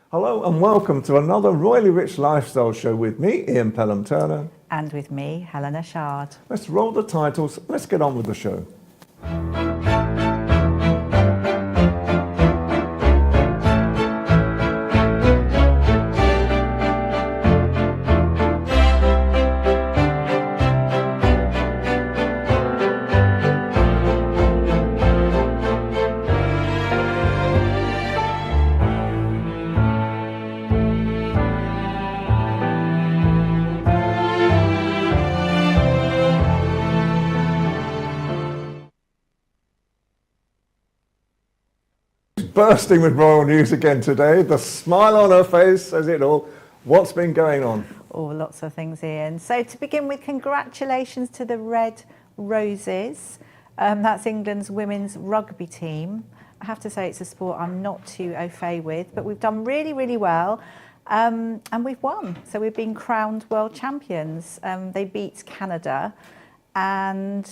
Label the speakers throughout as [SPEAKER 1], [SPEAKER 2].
[SPEAKER 1] Hello and welcome to another Royally Rich Lifestyle show with me, Ian Pelham Turner.
[SPEAKER 2] And with me, Helena Chard.
[SPEAKER 1] Let's roll the titles, let's get on with the show. Bursting with royal news again today. The smile on her face says it all. What's been going on?
[SPEAKER 2] Oh, lots of things, Ian. So to begin with, congratulations to the Red Roses. That's England's women's rugby team. I have to say it's a sport I'm not too au fait with, but we've done really, really well. And we've won. So we've been crowned world champions. They beat Canada. And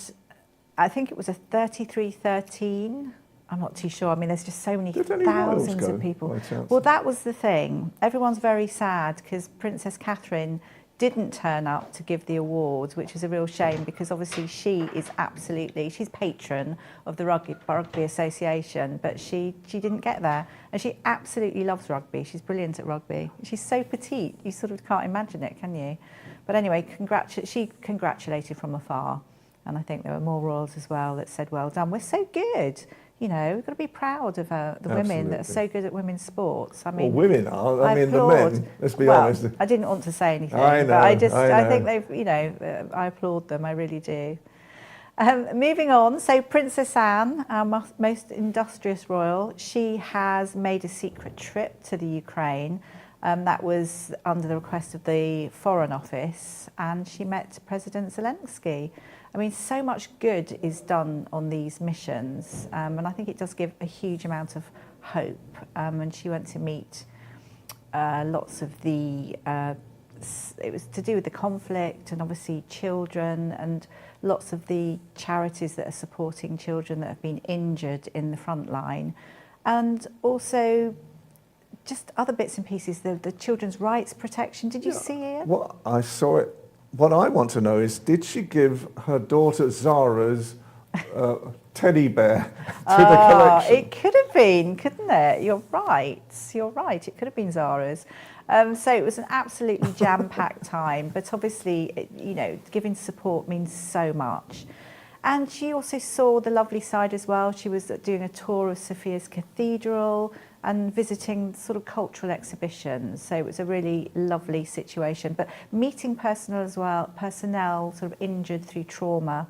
[SPEAKER 2] I think it was a 33-13. I'm not too sure. I mean, there's just so many thousands of people. Well, that was the thing. Everyone's very sad because Princess Catherine didn't turn up to give the awards, which is a real shame because obviously she's patron of the Rugby Association, but she didn't get there. And she absolutely loves rugby. She's brilliant at rugby. She's so petite, you sort of can't imagine it, can you? But anyway, she congratulated from afar. And I think there were more royals as well that said, well done, we're so good. You know, we've got to be proud of the women that are so good at women's sports. I mean,
[SPEAKER 1] well, women are. I mean, the men. Let's be honest.
[SPEAKER 2] I didn't want to say anything,
[SPEAKER 1] I know,
[SPEAKER 2] but I think they've. You know, I applaud them. I really do. Moving on. So Princess Anne, our most industrious royal, she has made a secret trip to the Ukraine. That was under the request of the Foreign Office, and she met President Zelensky. I mean, so much good is done on these missions, and I think it does give a huge amount of hope. And she went to meet lots of the, it was to do with the conflict and obviously children and lots of the charities that are supporting children that have been injured in the front line. And also just other bits and pieces, the children's rights protection. Did you see it?
[SPEAKER 1] Well, I saw it. What I want to know is, did she give her daughter Zara's teddy bear to the collection?
[SPEAKER 2] It could have been, couldn't it? You're right. It could have been Zara's. So it was an absolutely jam-packed time, but obviously, you know, giving support means so much. And she also saw the lovely side as well. She was doing a tour of Sophia's Cathedral and visiting sort of cultural exhibitions. So it was a really lovely situation. But meeting personnel sort of injured through trauma,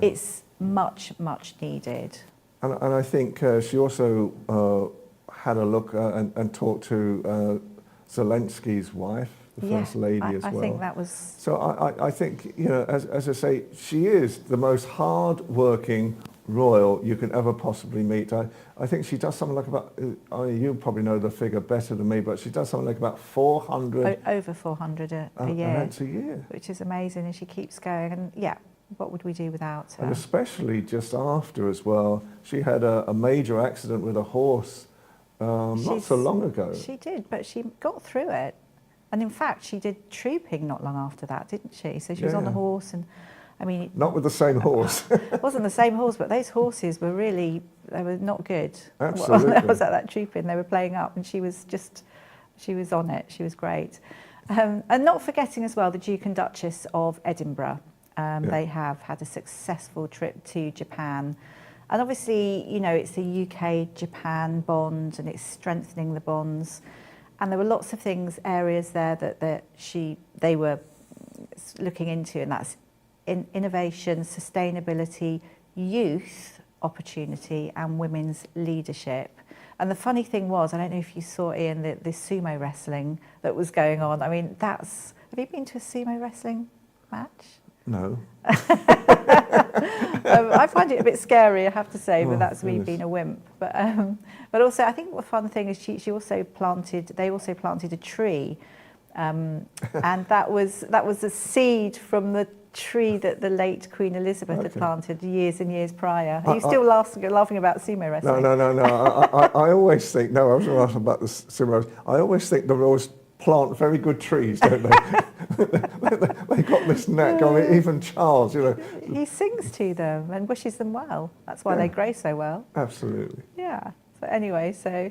[SPEAKER 2] it's much, much needed.
[SPEAKER 1] And I think she also had a look and talked to Zelensky's wife, the First Lady as well.
[SPEAKER 2] I think that was...
[SPEAKER 1] So I think, you know, as I say, she is the most hard-working royal you can ever possibly meet. I think she does something like about, you probably know the figure better than me, but she does something like about 400...
[SPEAKER 2] Over 400 a year.
[SPEAKER 1] Events a year.
[SPEAKER 2] Which is amazing, and she keeps going. And yeah, what would we do without her?
[SPEAKER 1] And especially just after as well, she had a major accident with a horse not so long ago.
[SPEAKER 2] She did, but she got through it. And in fact, she did trooping not long after that, didn't she? So she was on the horse and, I mean... Not
[SPEAKER 1] with the same horse.
[SPEAKER 2] It wasn't the same horse, but those horses were really, they were not good.
[SPEAKER 1] Absolutely.
[SPEAKER 2] I was at that trooping, they were playing up and she was on it, she was great. And not forgetting as well the Duke and Duchess of Edinburgh. They have had a successful trip to Japan. And obviously, you know, it's the UK-Japan bond and it's strengthening the bonds. And there were lots of areas there that they were looking into, and that's innovation, sustainability, youth opportunity, and women's leadership. And the funny thing was, I don't know if you saw, Ian, the sumo wrestling that was going on. I mean, have you been to a sumo wrestling match?
[SPEAKER 1] No.
[SPEAKER 2] I find it a bit scary, I have to say, but that's me being a wimp. But also, I think the fun thing is they also planted a tree, and that was a seed from the tree that the late Queen Elizabeth had
[SPEAKER 1] Okay.
[SPEAKER 2] planted years and years prior. Are you still laughing about sumo wrestling?
[SPEAKER 1] No. I always think, no, I was going to ask about the sumo. I always think the royals plant very good trees, don't they? They got this knack. I mean, even Charles, you know.
[SPEAKER 2] He sings to them and wishes them well. That's why they grow so well.
[SPEAKER 1] Absolutely.
[SPEAKER 2] Yeah. So anyway, so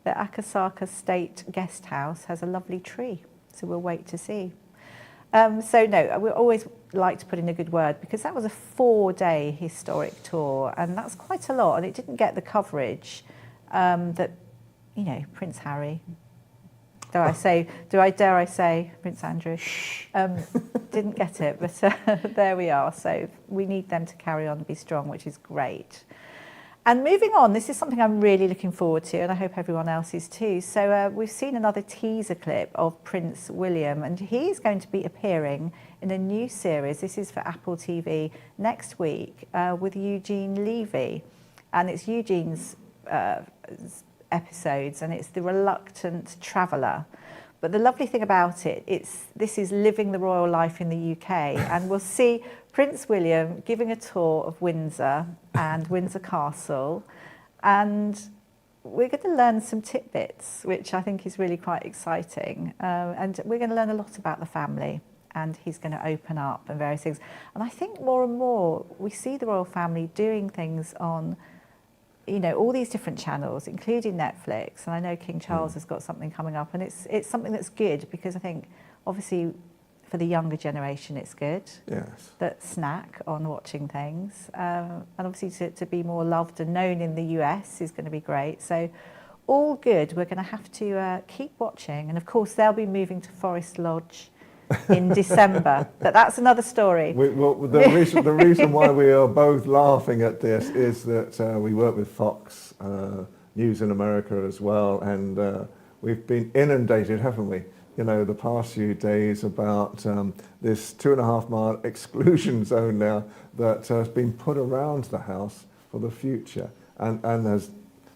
[SPEAKER 2] the Akasaka State Guest House has a lovely tree. So we'll wait to see. So no, we always like to put in a good word because that was a 4-day historic tour, and that's quite a lot, and it didn't get the coverage that, you know, Prince Harry, dare I say Prince Andrew, didn't get it, but there we are. So we need them to carry on and be strong, which is great. And moving on, this is something I'm really looking forward to, and I hope everyone else is too. So we've seen another teaser clip of Prince William, and he's going to be appearing in a new series. This is for Apple TV next week with Eugene Levy. And it's Eugene's episodes, and it's The Reluctant Traveller. But the lovely thing about it, this is living the royal life in the UK, and we'll see Prince William giving a tour of Windsor and Windsor Castle, and we're going to learn some tidbits, which I think is really quite exciting. And we're going to learn a lot about the family, and he's going to open up and various things. And I think more and more we see the royal family doing things on, you know, all these different channels, including Netflix. And I know King Charles has got something coming up, and it's something that's good because I think obviously for the younger generation it's good.
[SPEAKER 1] Yes.
[SPEAKER 2] That snack on watching things. And obviously to be more loved and known in the US is going to be great. So all good. We're going to have to keep watching. And of course they'll be moving to Forest Lodge in December, but that's another story.
[SPEAKER 1] The reason why we are both laughing at this is that we work with Fox News in America as well, and we've been inundated, haven't we? You know, the past few days about this 2.5-mile exclusion zone now that has been put around the house for the future, and has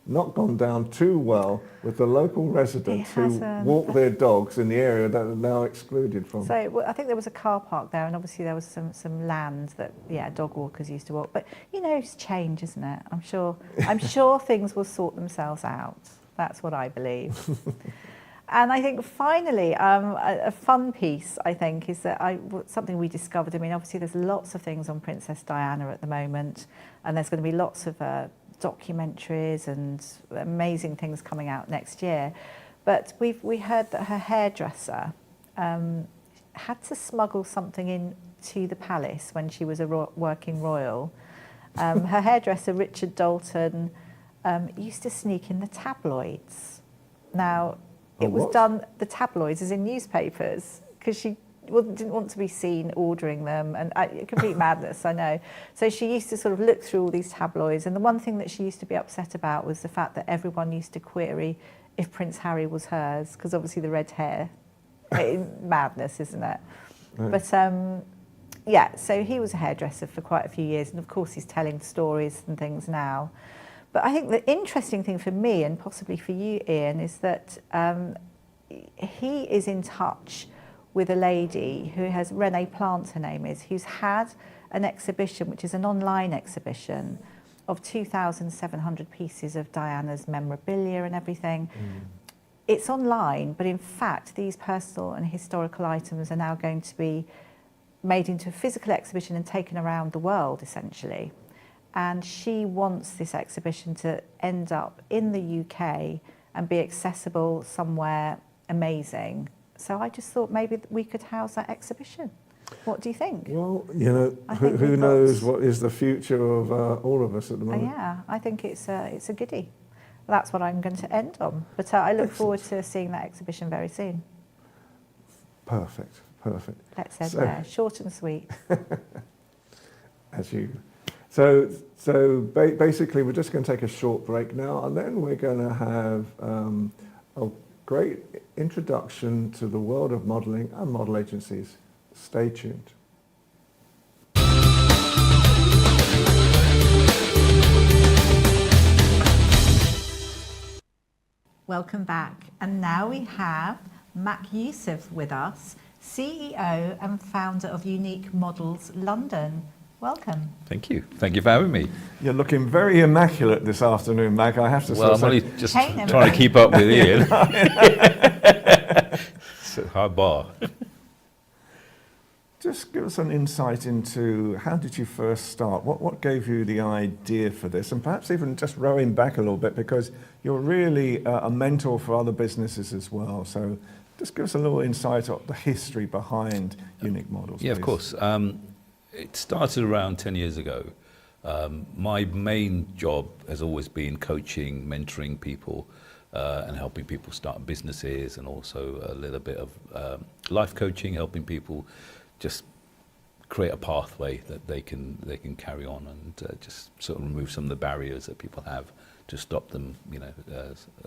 [SPEAKER 1] not gone down too well with the local residents who walk their dogs in the area that are now excluded from.
[SPEAKER 2] So I think there was a car park there, and obviously there was some land that dog walkers used to walk. But you know, it's change, isn't it? I'm sure things will sort themselves out. That's what I believe. And I think finally, a fun piece, I think, is that something we discovered. I mean, obviously there's lots of things on Princess Diana at the moment, and there's going to be lots of documentaries and amazing things coming out next year. But we heard that her hairdresser had to smuggle something into the palace when she was a working royal. Her hairdresser, Richard Dalton, used to sneak in the tabloids. Now, it was done, the tabloids as in newspapers, because she didn't want to be seen ordering them, and complete madness, I know. So she used to sort of look through all these tabloids, and the one thing that she used to be upset about was the fact that everyone used to query if Prince Harry was hers, because obviously the red hair, madness, isn't it? Right. But so he was a hairdresser for quite a few years, and of course he's telling stories and things now. But I think the interesting thing for me, and possibly for you, Ian, is that he is in touch with a lady who has, Renee Plant her name is, who's had an exhibition, which is an online exhibition of 2,700 pieces of Diana's memorabilia and everything. It's online, but in fact, these personal and historical items are now going to be made into a physical exhibition and taken around the world, essentially. And she wants this exhibition to end up in the UK and be accessible somewhere amazing. So I just thought maybe we could house that exhibition. What do you think?
[SPEAKER 1] Well, you know, who knows what is the future of all of us at the moment.
[SPEAKER 2] Yeah, I think it's a goodie. That's what I'm going to end on. But I look forward to seeing that exhibition very soon.
[SPEAKER 1] Perfect.
[SPEAKER 2] Let's end there. Short and sweet.
[SPEAKER 1] As you. So basically, we're just going to take a short break now, and then we're going to have a great introduction to the world of modelling and model agencies. Stay tuned.
[SPEAKER 2] Welcome back. And now we have Mac Youssef with us, CEO and founder of Unique Models London. Welcome.
[SPEAKER 3] Thank you. Thank you for having me.
[SPEAKER 1] You're looking very immaculate this afternoon, Mag, I have to
[SPEAKER 3] Well, I'm
[SPEAKER 1] say.
[SPEAKER 3] only just
[SPEAKER 2] Helena.
[SPEAKER 3] trying to keep up with Ian. It's a high bar.
[SPEAKER 1] Just give us an insight into how did you first start? What gave you the idea for this? And perhaps even just rowing back a little bit, because you're really a mentor for other businesses as well. So just give us a little insight of the history behind Unique Models.
[SPEAKER 3] Yeah, of
[SPEAKER 1] please.
[SPEAKER 3] course. It started around 10 years ago. My main job has always been coaching, mentoring people, and helping people start businesses, and also a little bit of life coaching, helping people just create a pathway that they can carry on, and just sort of remove some of the barriers that people have to stop them,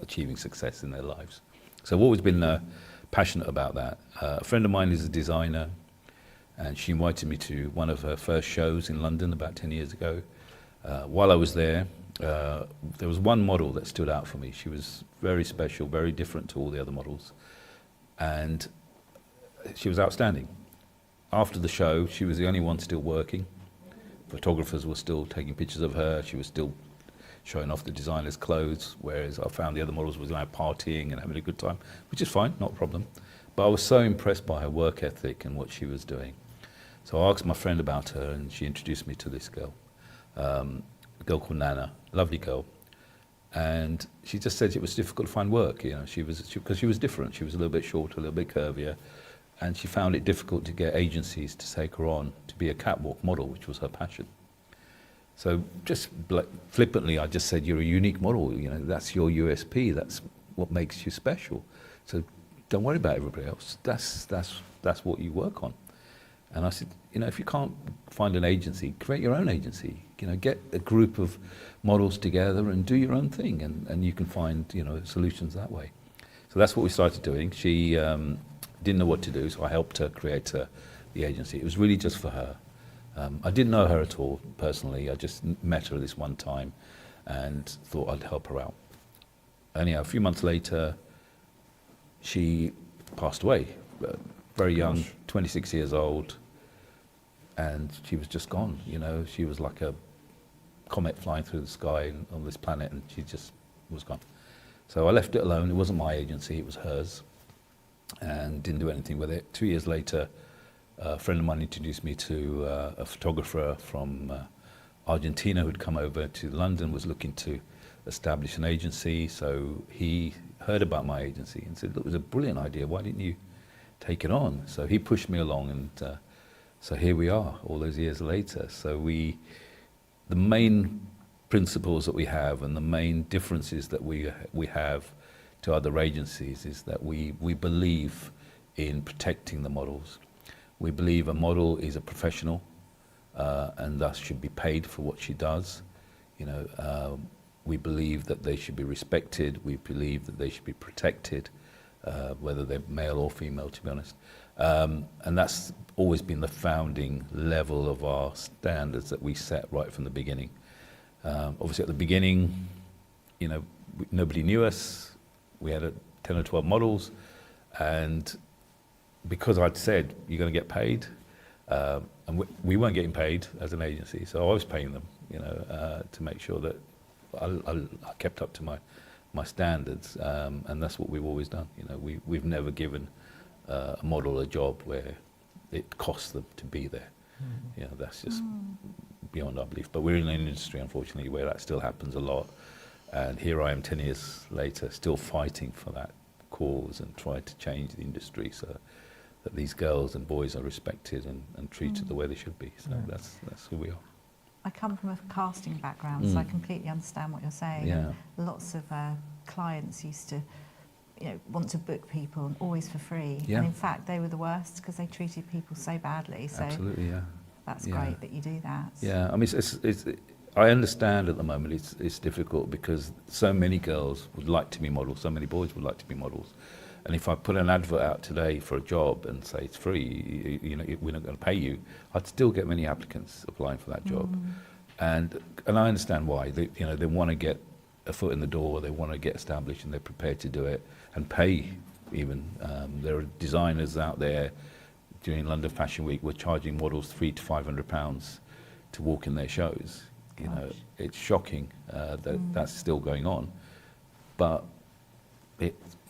[SPEAKER 3] achieving success in their lives. So I've always been passionate about that. A friend of mine is a designer, and she invited me to one of her first shows in London about 10 years ago. While I was there was one model that stood out for me. She was very special, very different to all the other models, and she was outstanding. After the show, she was the only one still working. Photographers were still taking pictures of her. She was still showing off the designer's clothes, whereas I found the other models were out partying and having a good time, which is fine, not a problem. But I was so impressed by her work ethic and what she was doing. So I asked my friend about her, and she introduced me to this girl, a girl called Nana, lovely girl. And she just said it was difficult to find work. Because she was different. She was a little bit shorter, a little bit curvier. And she found it difficult to get agencies to take her on to be a catwalk model, which was her passion. So just flippantly, I just said, you're a unique model, that's your USP, that's what makes you special. So don't worry about everybody else, that's what you work on. And I said, if you can't find an agency, create your own agency. Get a group of models together and do your own thing, and you can find, solutions that way. So that's what we started doing. She didn't know what to do, so I helped her create the agency. It was really just for her. I didn't know her at all personally. I just met her this one time and thought I'd help her out. Anyhow, a few months later, she passed away. Very young, 26 years old, and she was just gone. She was like a comet flying through the sky on this planet, and she just was gone. So I left it alone. It wasn't my agency, it was hers, and didn't do anything with it. 2 years later, a friend of mine introduced me to a photographer from Argentina who'd come over to London, was looking to establish an agency. So he heard about my agency and said, look, it was a brilliant idea, why didn't you take it on? So he pushed me along, and so here we are all those years later. So the main principles that we have and the main differences that we have to other agencies is that we believe in protecting the models. We believe a model is a professional and thus should be paid for what she does. We believe that they should be respected. We believe that they should be protected, whether they're male or female, to be honest. And that's always been the founding level of our standards that we set right from the beginning. Obviously at the beginning, nobody knew us. We had 10 or 12 models, and because I'd said you're going to get paid, and we weren't getting paid as an agency, so I was paying them, to make sure that I kept up to my standards, and that's what we've always done. We've never given a model a job where it costs them to be there. That's just beyond our belief. But we're in an industry, unfortunately, where that still happens a lot. And here I am 10 years later, still fighting for that cause and trying to change the industry so that these girls and boys are respected and treated the way they should be. So that's who we are.
[SPEAKER 2] I come from a casting background, so I completely understand what you're saying.
[SPEAKER 3] Yeah.
[SPEAKER 2] Lots of clients used to want to book people always for free.
[SPEAKER 3] Yeah.
[SPEAKER 2] And in fact, they were the worst because they treated people so badly. So
[SPEAKER 3] Absolutely, yeah.
[SPEAKER 2] that's great that you do that.
[SPEAKER 3] Yeah, I mean, I understand at the moment it's difficult because so many girls would like to be models, so many boys would like to be models. And if I put an advert out today for a job and say it's free, we're not going to pay you, I'd still get many applicants applying for that job. And I understand why. They want to get a foot in the door, they want to get established, and they're prepared to do it and pay even. There are designers out there during London Fashion Week were charging models £300 to £500 to walk in their shows. You know, it's shocking that that's still going on, but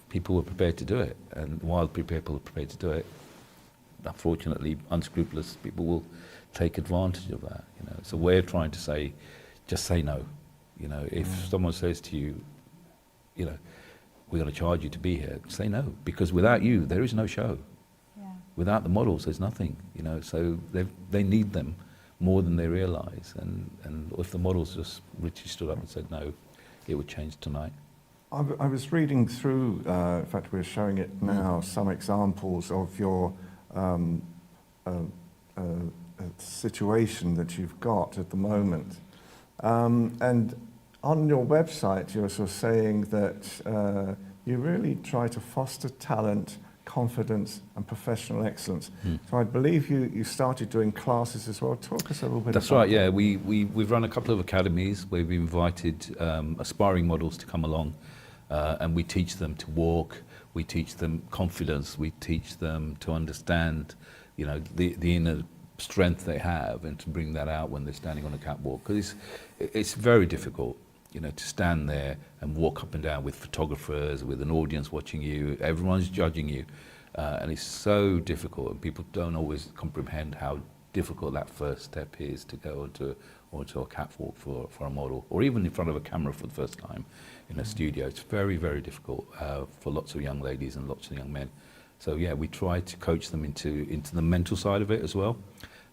[SPEAKER 3] people were prepared to do it, and while people are prepared to do it, unfortunately, unscrupulous people will take advantage of that. You know, so we're trying to say, just say no. You know, if someone says to you, you know, we're going to charge you to be here, say no, because without you, there is no show.
[SPEAKER 2] Yeah.
[SPEAKER 3] Without the models, there's nothing. You know, so they need them more than they realise. And if the models just Richie stood up and said no, it would change tonight.
[SPEAKER 1] I was reading through, in fact we're showing it now, some examples of your situation that you've got at the moment. And on your website you're sort of saying that you really try to foster talent, confidence and professional excellence. So I believe you started doing classes as well. Talk us a little bit
[SPEAKER 3] That's
[SPEAKER 1] about
[SPEAKER 3] right, yeah. We've run a couple of academies where we've invited aspiring models to come along, and we teach them to walk, we teach them confidence, we teach them to understand, you know, the inner strength they have and to bring that out when they're standing on a catwalk. Because it's very difficult, you know, to stand there and walk up and down with photographers, with an audience watching you, everyone's judging you, and it's so difficult, and people don't always comprehend how difficult that first step is to go onto a catwalk for a model, or even in front of a camera for the first time in a studio. It's very, very difficult for lots of young ladies and lots of young men. So yeah, we try to coach them into the mental side of it as well,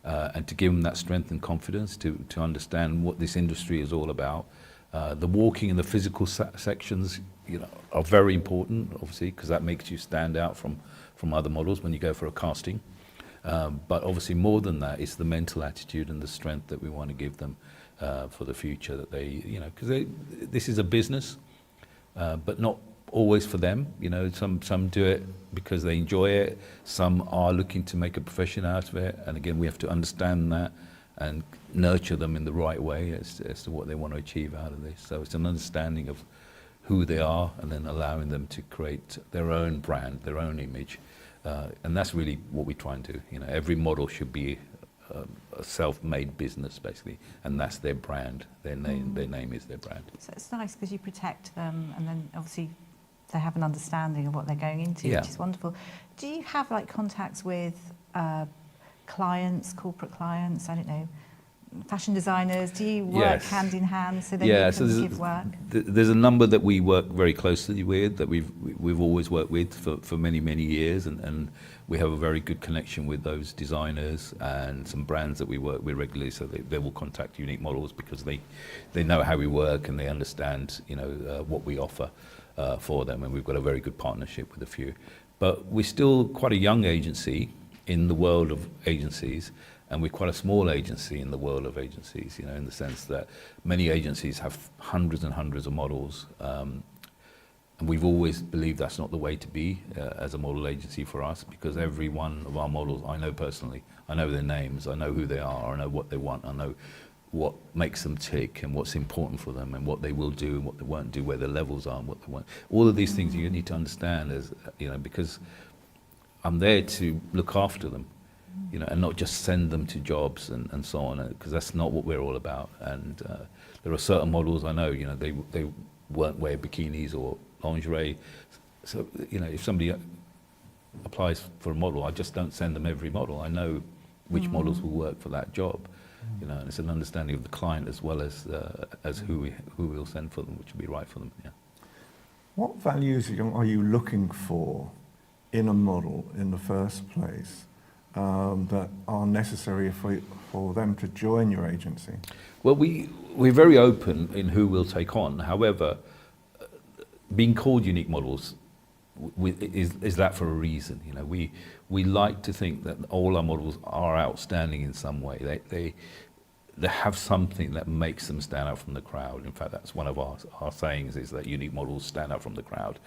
[SPEAKER 3] and to give them that strength and confidence to understand what this industry is all about. The walking and the physical sections, you know, are very important, obviously, because that makes you stand out from other models when you go for a casting. But obviously, more than that, it's the mental attitude and the strength that we want to give them for the future. That they, you know, because this is a business, but not always for them. You know, some do it because they enjoy it. Some are looking to make a profession out of it, and again, we have to understand that and nurture them in the right way as to what they want to achieve out of this. So it's an understanding of who they are, and then allowing them to create their own brand, their own image, and that's really what we try and do. You know, every model should be a self-made business, basically, and that's their brand. Their name is their brand.
[SPEAKER 2] So it's nice because you protect them, and then obviously they have an understanding of what they're going into,
[SPEAKER 3] Yeah.
[SPEAKER 2] which is wonderful. Do you have like contacts with clients, corporate clients? I don't know, fashion designers. Do you work
[SPEAKER 3] Yes.
[SPEAKER 2] hand in hand so that
[SPEAKER 3] Yeah,
[SPEAKER 2] you
[SPEAKER 3] so
[SPEAKER 2] can give work?
[SPEAKER 3] there's a number that we work very closely with, that we've always worked with for many years, and we have a very good connection with those designers and some brands that we work with regularly. So they will contact Unique Models because they know how we work and they understand, you know, what we offer for them, and we've got a very good partnership with a few. But we're still quite a young agency in the world of agencies, and we're quite a small agency in the world of agencies, you know, in the sense that many agencies have hundreds and hundreds of models, and we've always believed that's not the way to be as a model agency for us, because every one of our models I know personally. I know their names, I know who they are, I know what they want, I know what makes them tick and what's important for them and what they will do and what they won't do, where their levels are and what they want. All of these things you need to understand, as you know, because I'm there to look after them, you know, and not just send them to jobs and so on, because that's not what we're all about. And there are certain models I know, you know, they won't wear bikinis or lingerie. So, you know, if somebody applies for a model, I just don't send them every model. I know which models will work for that job. You know, and it's an understanding of the client as well as who we'll send for them, which will be right for them. Yeah.
[SPEAKER 1] What values are you looking for in a model in the first place that are necessary for them to join your agency?
[SPEAKER 3] Well, we're very open in who we'll take on. However, being called Unique Models is that for a reason. You know, we like to think that all our models are outstanding in some way. They have something that makes them stand out from the crowd. In fact, that's one of our sayings, is that Unique Models stand out from the crowd.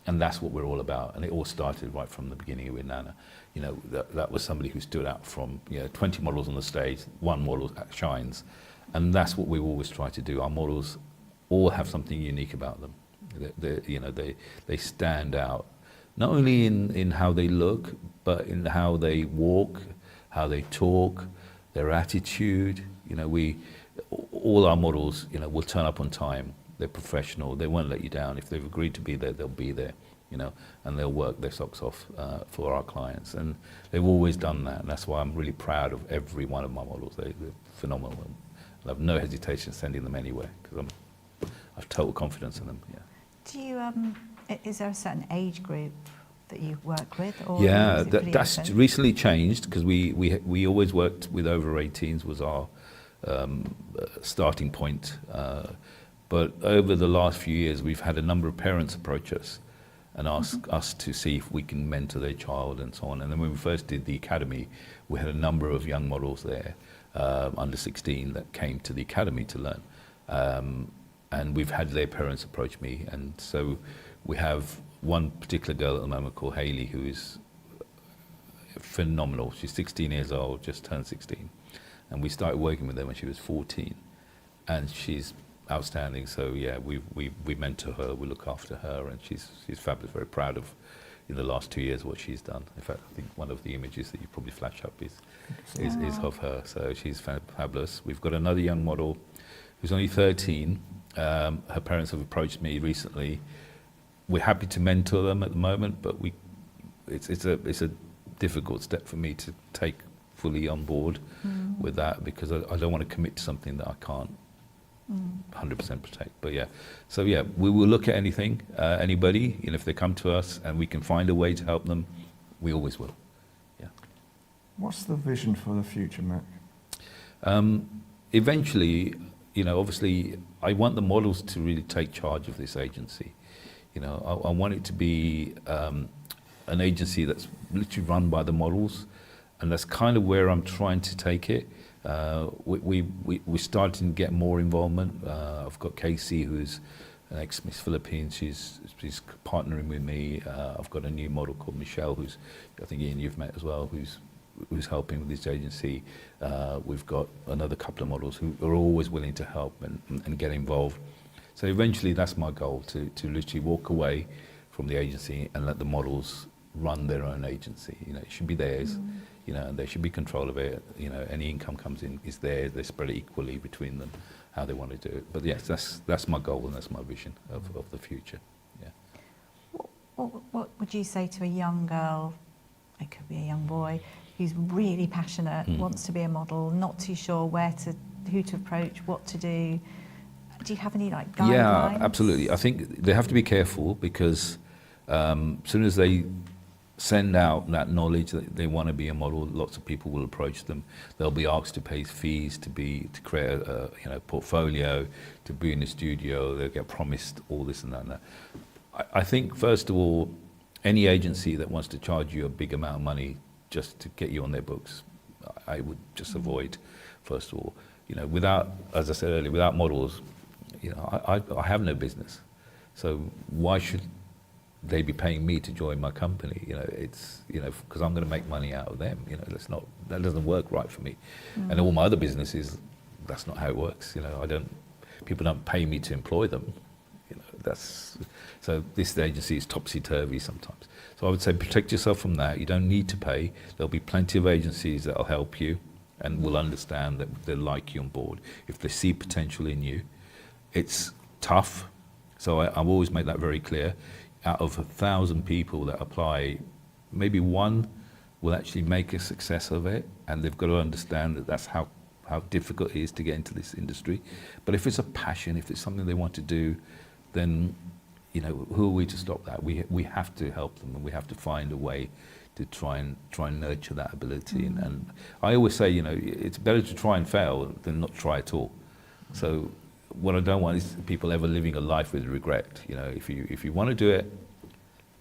[SPEAKER 3] And that's what we're all about. And it all started right from the beginning with Nana. You know, that was somebody who stood out from, you know, 20 models on the stage, one model shines. And that's what we always try to do. Our models all have something unique about them. You know, they stand out not only in how they look, but in how they walk, how they talk, their attitude. You know, all our models, you know, will turn up on time. They're professional. They won't let you down. If they've agreed to be there, they'll be there. You know, and they'll work their socks off for our clients, and they've always done that. And that's why I'm really proud of every one of my models. They're phenomenal. And I have no hesitation sending them anywhere because I have total confidence in them. Yeah.
[SPEAKER 2] Do you? Is there a certain age group that you work with? Or
[SPEAKER 3] Yeah,
[SPEAKER 2] is it pretty
[SPEAKER 3] that's
[SPEAKER 2] open?
[SPEAKER 3] recently changed because we always worked with over 18s was our starting point. But over the last few years, we've had a number of parents approach us and ask us to see if we can mentor their child and so on. And then when we first did the academy, we had a number of young models there, under 16, that came to the academy to learn. And we've had their parents approach me. And so we have one particular girl at the moment called Haley, who is phenomenal. She's 16 years old, just turned 16. And we started working with her when she was 14. And she's outstanding. So yeah, we mentor her, we look after her, and she's fabulous. Very proud of, in the last 2 years, what she's done. In fact, I think one of the images that you probably flash up is of her. So she's fabulous. We've got another young model who's only 13. Her parents have approached me recently. We're happy to mentor them at the moment, but it's a difficult step for me to take fully on board with that, because I don't want to commit to something that I can't 100% protect. But yeah, so yeah, we will look at anything, anybody, you know, if they come to us and we can find a way to help them, we always will. Yeah.
[SPEAKER 1] What's the vision for the future, Mac?
[SPEAKER 3] Eventually, you know, obviously, I want the models to really take charge of this agency. You know, I want it to be an agency that's literally run by the models, and that's kind of where I'm trying to take it. We're starting to get more involvement. I've got Casey, who's an ex-Miss Philippines. She's partnering with me. I've got a new model called Michelle, who's, I think Ian you've met as well, who's helping with this agency. We've got another couple of models who are always willing to help and get involved. So eventually that's my goal, to literally walk away from the agency and let the models run their own agency. You know, it should be theirs. You know, and they should be control of it. You know, any income comes in is theirs. They spread it equally between them, how they want to do it. But yes, that's my goal and that's my vision of the future. Yeah.
[SPEAKER 2] What would you say to a young girl, it could be a young boy, who's really passionate, wants to be a model, not too sure who to approach, what to do? Do you have any guidelines?
[SPEAKER 3] Yeah, absolutely. I think they have to be careful, because as soon as they send out that knowledge that they want to be a model, lots of people will approach them. They'll be asked to pay fees to create a portfolio, to be in the studio. They'll get promised all this and that and that. I think, first of all, any agency that wants to charge you a big amount of money just to get you on their books, I would just avoid, first of all. You know, without, as I said earlier, without models, you know, I have no business. So why should they be paying me to join my company? You know, it's, you know, because I'm going to make money out of them. You know, that doesn't work right for me. And all my other businesses, that's not how it works. You know, people don't pay me to employ them. You know, so this agency is topsy-turvy sometimes. So I would say protect yourself from that. You don't need to pay. There'll be plenty of agencies that'll help you and will understand that they'll like you on board if they see potential in you. It's tough, so I've always made that very clear. Out of 1,000 people that apply, maybe one will actually make a success of it, and they've got to understand that that's how difficult it is to get into this industry. But if it's a passion, if it's something they want to do, then, you know, who are we to stop that? We have to help them, and we have to find a way to try and nurture that ability. And I always say, you know, it's better to try and fail than not try at all. So what I don't want is people ever living a life with regret. You know, if you want to do it,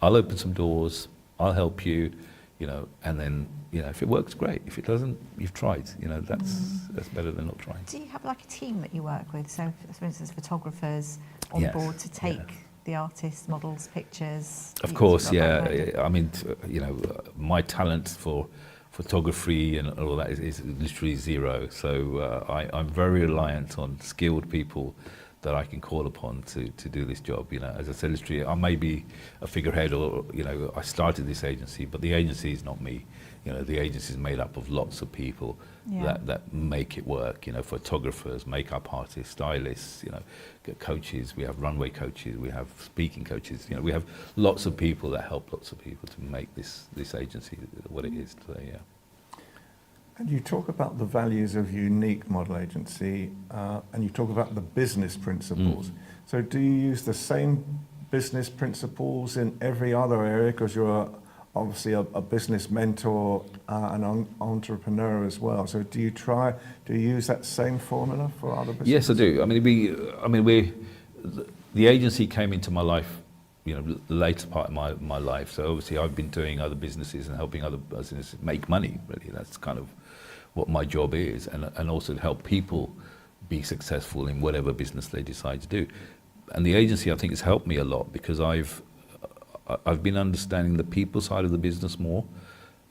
[SPEAKER 3] I'll open some doors, I'll help you, you know, and then, you know, if it works, great. If it doesn't, you've tried. You know, that's better than not trying.
[SPEAKER 2] Do you have a team that you work with? So, for instance, photographers on
[SPEAKER 3] Yes,
[SPEAKER 2] board to take the artists, models, pictures?
[SPEAKER 3] Of course, yeah. I mean, you know, my talent for photography and all that is literally zero. So I'm very reliant on skilled people that I can call upon to do this job. You know, as I said, literally, I may be a figurehead, or you know, I started this agency, but the agency is not me. You know, the agency is made up of lots of people that make it work. You know, photographers, makeup artists, stylists. You know, coaches. We have runway coaches. We have speaking coaches. You know, we have lots of people that help lots of people to make this agency what it is today. Yeah.
[SPEAKER 1] And you talk about the values of Unique Model Agency, and you talk about the business principles. So do you use the same business principles in every other area? Because you're obviously a business mentor and an entrepreneur as well. So do you use that same formula for other businesses?
[SPEAKER 3] Yes, I do. I mean, the agency came into my life, you know, the later part of my life. So obviously I've been doing other businesses and helping other businesses make money, really. That's kind of what my job is, and also to help people be successful in whatever business they decide to do. And the agency, I think, has helped me a lot, because I've been understanding the people side of the business more,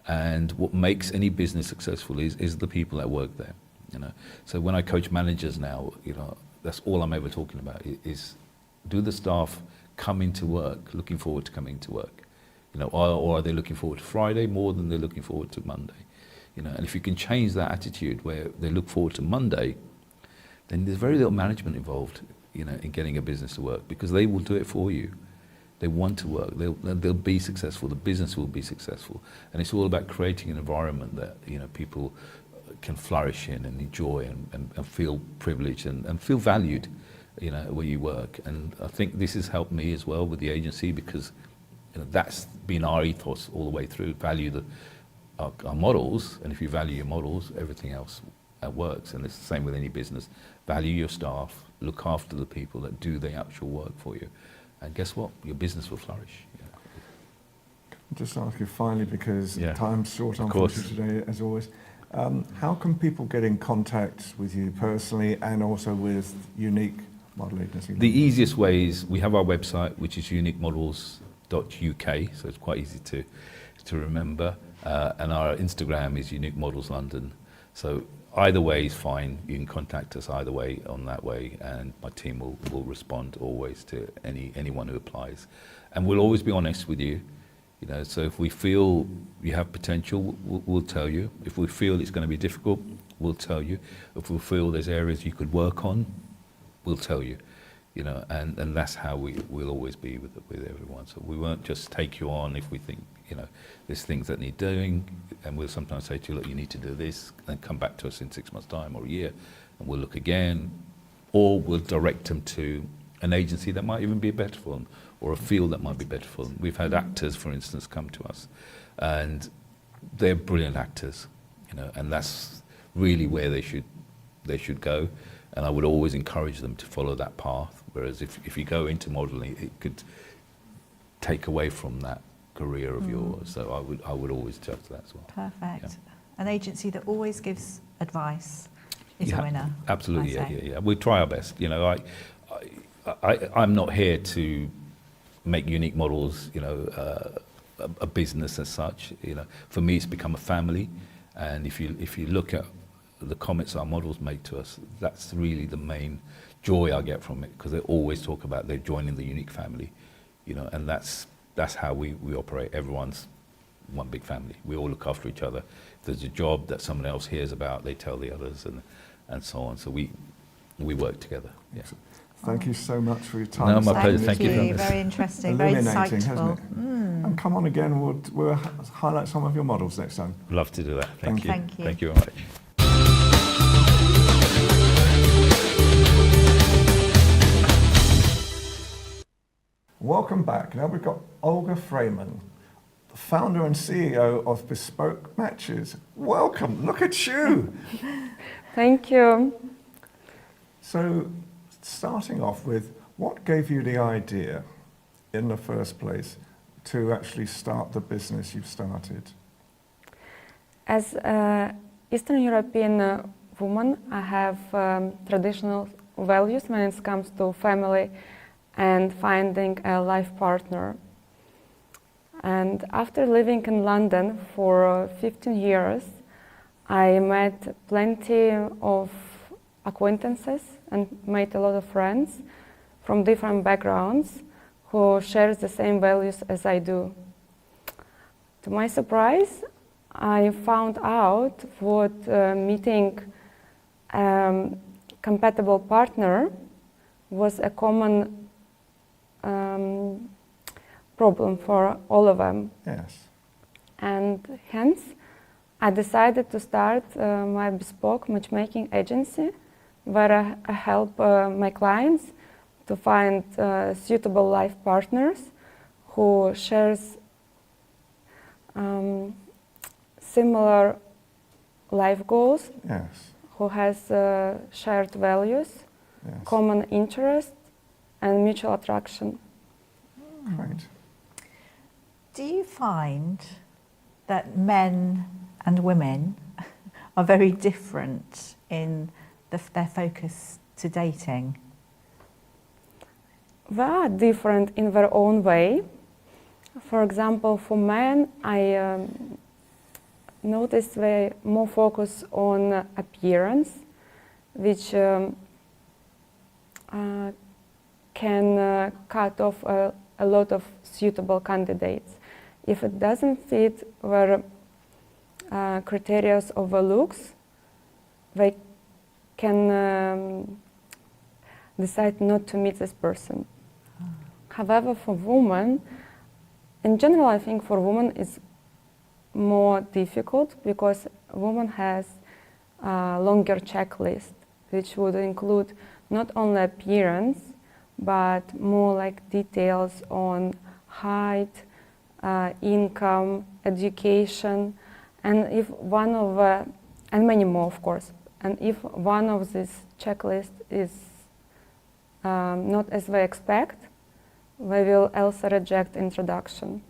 [SPEAKER 3] and what makes any business successful is the people that work there. You know, so when I coach managers now, you know, that's all I'm ever talking about is, do the staff come into work looking forward to coming to work? You know, or are they looking forward to Friday more than they're looking forward to Monday? You know, and if you can change that attitude where they look forward to Monday, then there's very little management involved, you know, in getting a business to work, because they will do it for you. They want to work. They'll be successful. The business will be successful, and it's all about creating an environment that, you know, people can flourish in and enjoy and feel privileged and feel valued, you know, where you work. And I think this has helped me as well with the agency, because, you know, that's been our ethos all the way through. Value our models, and if you value your models, everything else works. And it's the same with any business. Value your staff, look after the people that do the actual work for you, and guess what? Your business will flourish. Yeah.
[SPEAKER 1] I'll just ask you finally, because time's short on today, as always. How can people get in contact with you personally and also with Unique Model Agency?
[SPEAKER 3] The easiest way is, we have our website, which is uniquemodels.uk, so it's quite easy to remember. And our Instagram is Unique Models London. So either way is fine. You can contact us either way on that way, and my team will respond always to anyone who applies. And we'll always be honest with you. You know, so if we feel you have potential, we'll tell you. If we feel it's going to be difficult, we'll tell you. If we feel there's areas you could work on, we'll tell you. You know, and that's how we'll always be with everyone. So we won't just take you on if we think, you know, there's things that need doing, and we'll sometimes say to you, look, you need to do this, and come back to us in 6 months' time or a year, and we'll look again, or we'll direct them to an agency that might even be better for them, or a field that might be better for them. We've had actors, for instance, come to us, and they're brilliant actors, you know, and that's really where they should go. And I would always encourage them to follow that path. Whereas if you go into modelling, it could take away from that career of yours. So I would always judge that as well.
[SPEAKER 2] Perfect. Yeah. An agency that always gives advice is a winner.
[SPEAKER 3] Absolutely, yeah. We try our best. You know, I'm not here to make Unique Models, you know, a business as such. You know, for me, it's become a family. And if you look at the comments our models make to us, that's really the main joy I get from it, because they always talk about they're joining the Unique family, you know, and that's how we operate. Everyone's one big family. We all look after each other. If there's a job that someone else hears about, they tell the others, and so on. So we work together. Yeah.
[SPEAKER 1] Thank you so much for your time.
[SPEAKER 3] No, my pleasure. Thank you.
[SPEAKER 2] Very interesting, very insightful.
[SPEAKER 1] Hasn't it? And come on again, we'll highlight some of your models next time.
[SPEAKER 3] Love to do that. Thank you.
[SPEAKER 2] Thank you.
[SPEAKER 3] Thank you very much.
[SPEAKER 1] Welcome back. Now we've got Olga Freeman, the founder and CEO of Bespoke Matches. Welcome. Look at you.
[SPEAKER 4] Thank you.
[SPEAKER 1] So, starting off with, what gave you the idea in the first place to actually start the business you've started?
[SPEAKER 4] As an Eastern European woman, I have traditional values when it comes to family and finding a life partner. And after living in London for 15 years, I met plenty of acquaintances and made a lot of friends from different backgrounds who share the same values as I do. To my surprise, I found out what meeting compatible partner was a common problem for all of them.
[SPEAKER 1] Yes.
[SPEAKER 4] And hence, I decided to start my bespoke matchmaking agency, where I help my clients to find suitable life partners who shares similar life goals,
[SPEAKER 1] Yes.
[SPEAKER 4] who has shared values,
[SPEAKER 1] Yes.
[SPEAKER 4] common interests, and mutual attraction.
[SPEAKER 1] Great.
[SPEAKER 2] Do you find that men and women are very different in their focus to dating?
[SPEAKER 4] They are different in their own way. For example, for men, I notice they more focus on appearance, which can cut off a lot of suitable candidates. If it doesn't fit their criteria of the looks, they can decide not to meet this person. However, for women, in general, I think for women it's more difficult because a woman has a longer checklist, which would include not only appearance, but more like details on height, income, education, and if one of and many more, of course. And if one of these checklists is not as they expect, they will also reject introduction.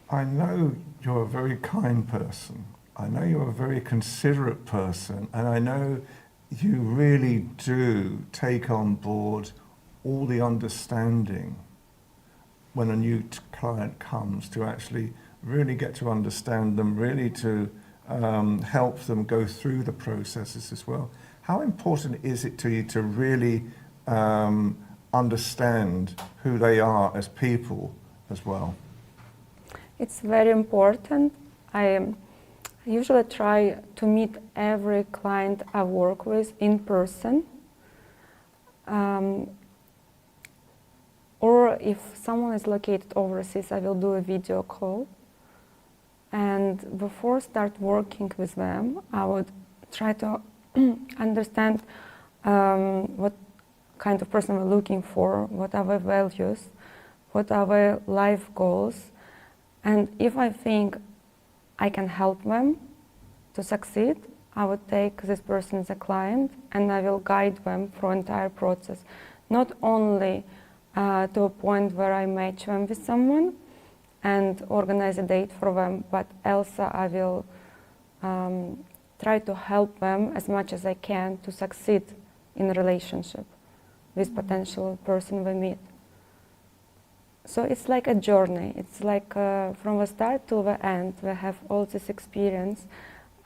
[SPEAKER 1] I know you're a very kind person. I know you're a very considerate person, and I know you really do take on board all the understanding when a new client comes, to actually really get to understand them, really to help them go through the processes as well. How important is it to you to really understand who they are as people as well?
[SPEAKER 4] It's very important. I usually try to meet every client I work with in person. Or if someone is located overseas, I will do a video call. And before start working with them, I would try to understand what kind of person we're looking for, what are their values, what are their life goals. And if I think I can help them to succeed, I would take this person as a client and I will guide them through the entire process. Not only to a point where I match them with someone and organize a date for them, but also I will try to help them as much as I can to succeed in a relationship with potential person we meet. So it's like a journey. It's like from the start to the end, we have all this experience.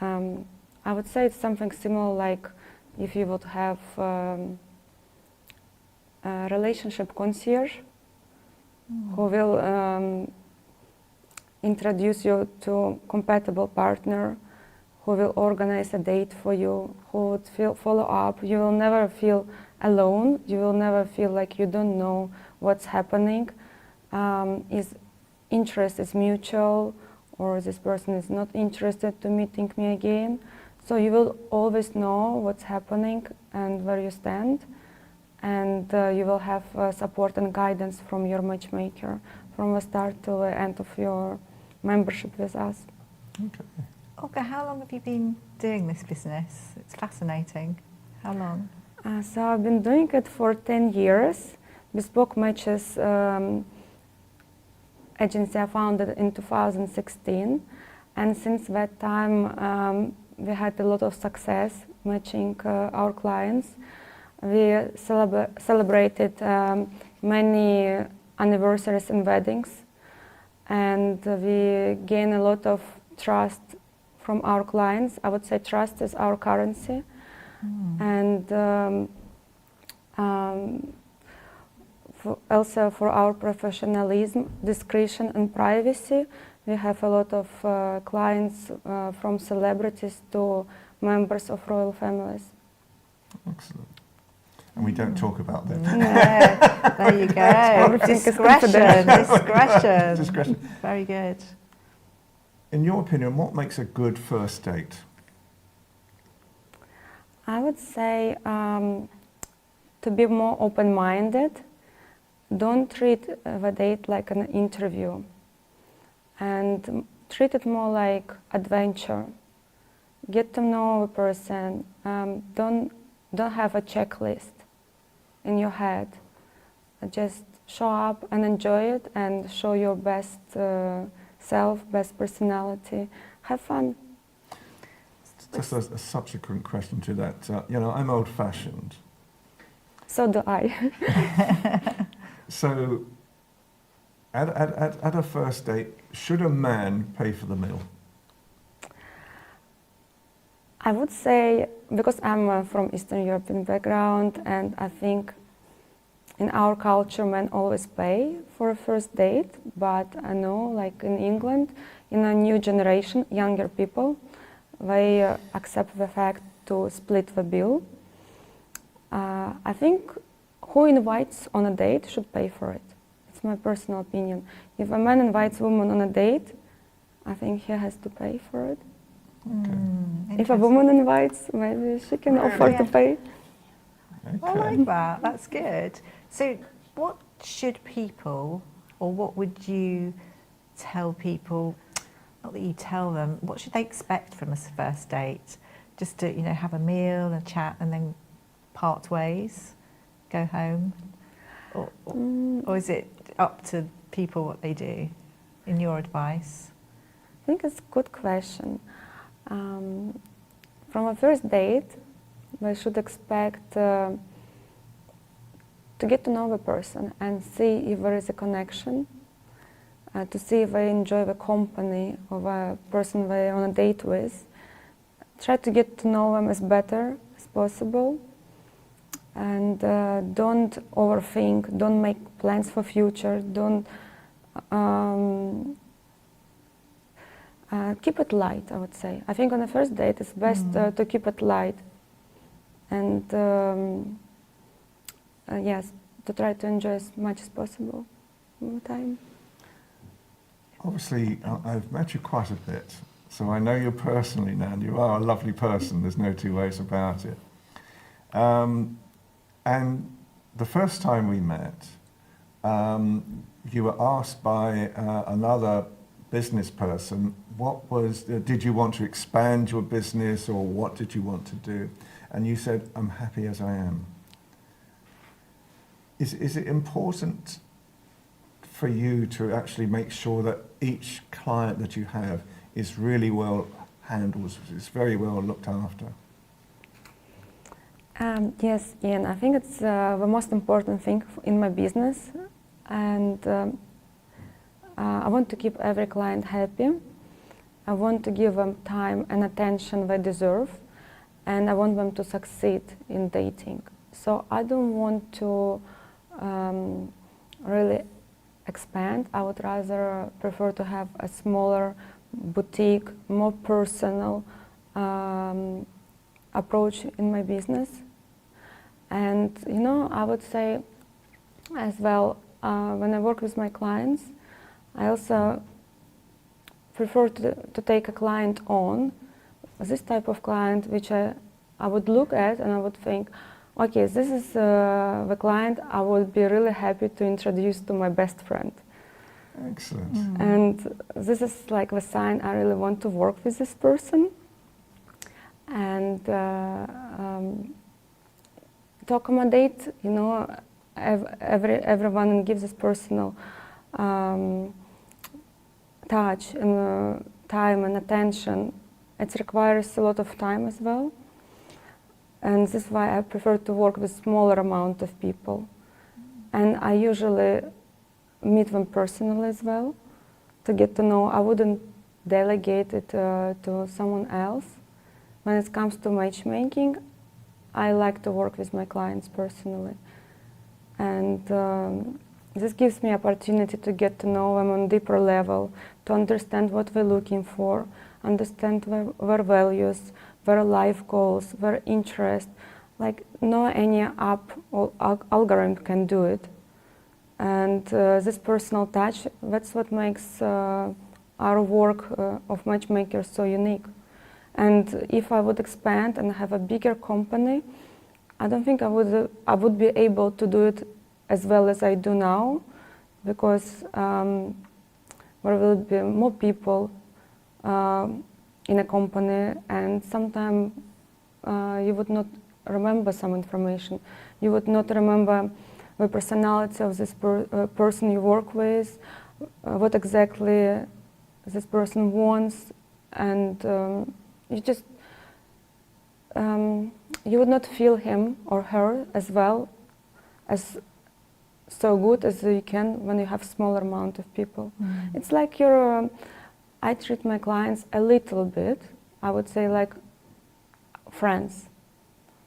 [SPEAKER 4] I would say it's something similar like if you would have a relationship concierge who will introduce you to a compatible partner, who will organize a date for you, who would follow up. You will never feel alone. You will never feel like you don't know what's happening. His interest is mutual, or this person is not interested to meeting me again. So you will always know what's happening and where you stand, and you will have support and guidance from your matchmaker from the start to the end of your membership with us.
[SPEAKER 1] Okay.
[SPEAKER 2] Olga, how long have you been doing this business? It's fascinating. How long?
[SPEAKER 4] So I've been doing it for 10 years. Bespoke Matches agency I founded in 2016, and since that time we had a lot of success matching our clients. We celebrated many anniversaries and weddings, and we gained a lot of trust from our clients. I would say trust is our currency. And also for our professionalism, discretion and privacy. We have a lot of clients from celebrities to members of royal families.
[SPEAKER 1] Excellent. And we don't talk about them.
[SPEAKER 2] Yeah, there you go. Discretion.
[SPEAKER 1] Discretion.
[SPEAKER 2] Very good.
[SPEAKER 1] In your opinion, what makes a good first date?
[SPEAKER 4] I would say to be more open-minded. Don't treat the date like an interview, and treat it more like adventure. Get to know a person. Don't have a checklist in your head. Just show up and enjoy it, and show your best self, best personality. Have fun.
[SPEAKER 1] Just a subsequent question to that. I'm old-fashioned.
[SPEAKER 4] So do I.
[SPEAKER 1] So, at a first date, should a man pay for the meal?
[SPEAKER 4] I would say, because I'm from Eastern European background, and I think in our culture men always pay for a first date, but I know like in England, in a new generation, younger people, they accept the fact to split the bill. I think who invites on a date should pay for it. It's my personal opinion. If a man invites a woman on a date, I think he has to pay for it.
[SPEAKER 1] Okay.
[SPEAKER 4] If a woman invites, maybe she can offer to pay.
[SPEAKER 1] Okay.
[SPEAKER 2] I like that. That's good. So what should people, or what would you tell people, not that you tell them, what should they expect from a first date? Just to, have a meal, a chat, and then part ways, go home? Or is it up to people what they do, in your advice?
[SPEAKER 4] I think it's a good question. From a first date, we should expect to get to know the person and see if there is a connection, to see if they enjoy the company of a person they're on a date with. Try to get to know them as better as possible, and don't overthink, don't make plans for future, don't keep it light, I would say. I think on the first date it's best to keep it light, and yes, to try to enjoy as much as possible all the time.
[SPEAKER 1] Obviously, I've met you quite a bit, so I know you personally now, and you are a lovely person, there's no two ways about it. And the first time we met, you were asked by another business person, did you want to expand your business, or what did you want to do? And you said, I'm happy as I am. Is it important for you to actually make sure that each client that you have is really well handled, is very well looked after?
[SPEAKER 4] Yes, Ian, I think it's the most important thing in my business, and I want to keep every client happy. I want to give them time and attention they deserve, and I want them to succeed in dating. So I don't want to really expand. I would rather prefer to have a smaller boutique, more personal approach in my business. And I would say as well, when I work with my clients, I also prefer to take a client on, this type of client which I would look at and I would think, okay, this is the client I would be really happy to introduce to my best friend.
[SPEAKER 1] Excellent.
[SPEAKER 4] And this is like the sign I really want to work with this person. And to accommodate, everyone and give this personal touch and time and attention. It requires a lot of time as well. And this is why I prefer to work with smaller amount of people. And I usually meet them personally as well to get to know. I wouldn't delegate it to someone else. When it comes to matchmaking, I like to work with my clients personally. And this gives me opportunity to get to know them on deeper level, to understand what they're looking for, understand their values, their life goals, their interests. Like no any app or algorithm can do it. And this personal touch, that's what makes our work of matchmakers so unique. And if I would expand and have a bigger company, I don't think I would be able to do it as well as I do now, because there will be more people in a company, and sometimes you would not remember some information. You would not remember the personality of this person you work with, what exactly this person wants, and you just you would not feel him or her as well as so good as you can when you have smaller amount of people. It's like I treat my clients a little bit, I would say, like friends.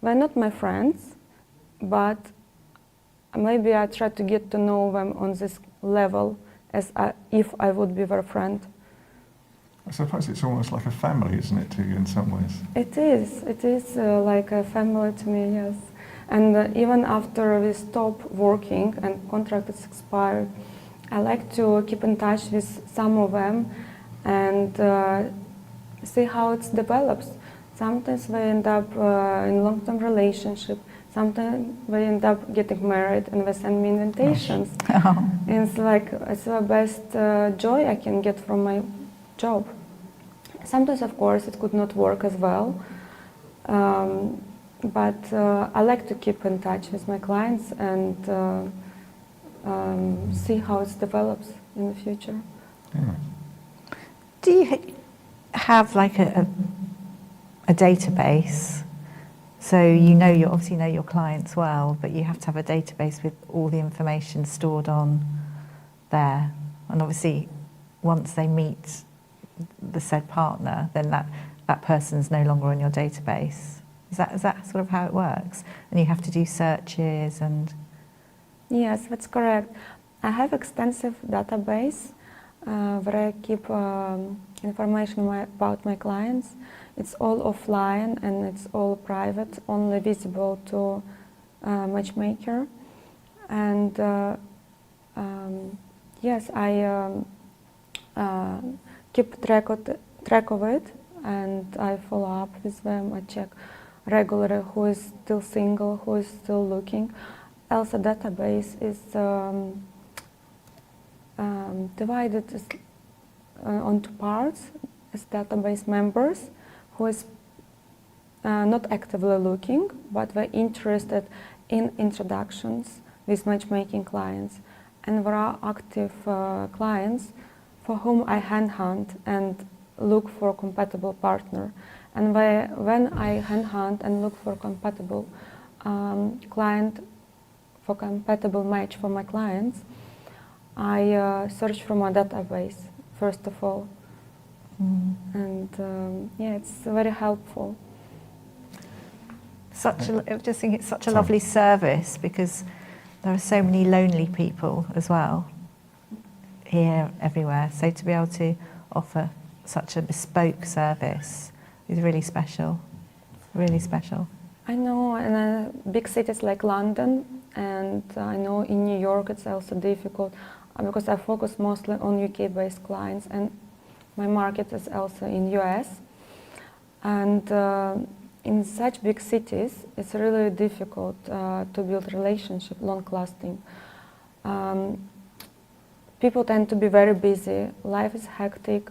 [SPEAKER 4] They're not my friends, but maybe I try to get to know them on this level as if I would be their friend.
[SPEAKER 1] I suppose it's almost like a family, isn't it, to you in some ways?
[SPEAKER 4] It is like a family to me, yes. And even after we stop working and contract is expired, I like to keep in touch with some of them and see how it develops. Sometimes they end up in long-term relationship. Sometimes they end up getting married and they send me invitations. And it's like, it's the best joy I can get from my job. Sometimes, of course, it could not work as well. But I like to keep in touch with my clients and see how it develops in the future.
[SPEAKER 1] Yeah.
[SPEAKER 2] Do you have like a database? So you obviously know your clients well, but you have to have a database with all the information stored on there. And obviously, once they meet the said partner, then that person's no longer on your database. Is that sort of how it works? And you have to do searches and...
[SPEAKER 4] Yes, that's correct. I have extensive database where I keep information about my clients. It's all offline and it's all private, only visible to matchmaker. And yes, I keep track of it, and I follow up with them. I check regularly who is still single, who is still looking. Also, database is divided onto parts as database members who is not actively looking, but they're interested in introductions with matchmaking clients. And there are active clients for whom I hand-hunt and look for a compatible partner. And when I hand-hunt and look for a compatible client, for compatible match for my clients, I search from a database, first of all. And yeah, it's very helpful.
[SPEAKER 2] I just think it's such a lovely service, because there are so many lonely people as well, here, everywhere. So to be able to offer such a bespoke service is really special, really special.
[SPEAKER 4] I know in big cities like London, and I know in New York it's also difficult because I focus mostly on UK-based clients, and my market is also in US. And in such big cities, it's really difficult to build relationship, long-lasting. People tend to be very busy, life is hectic,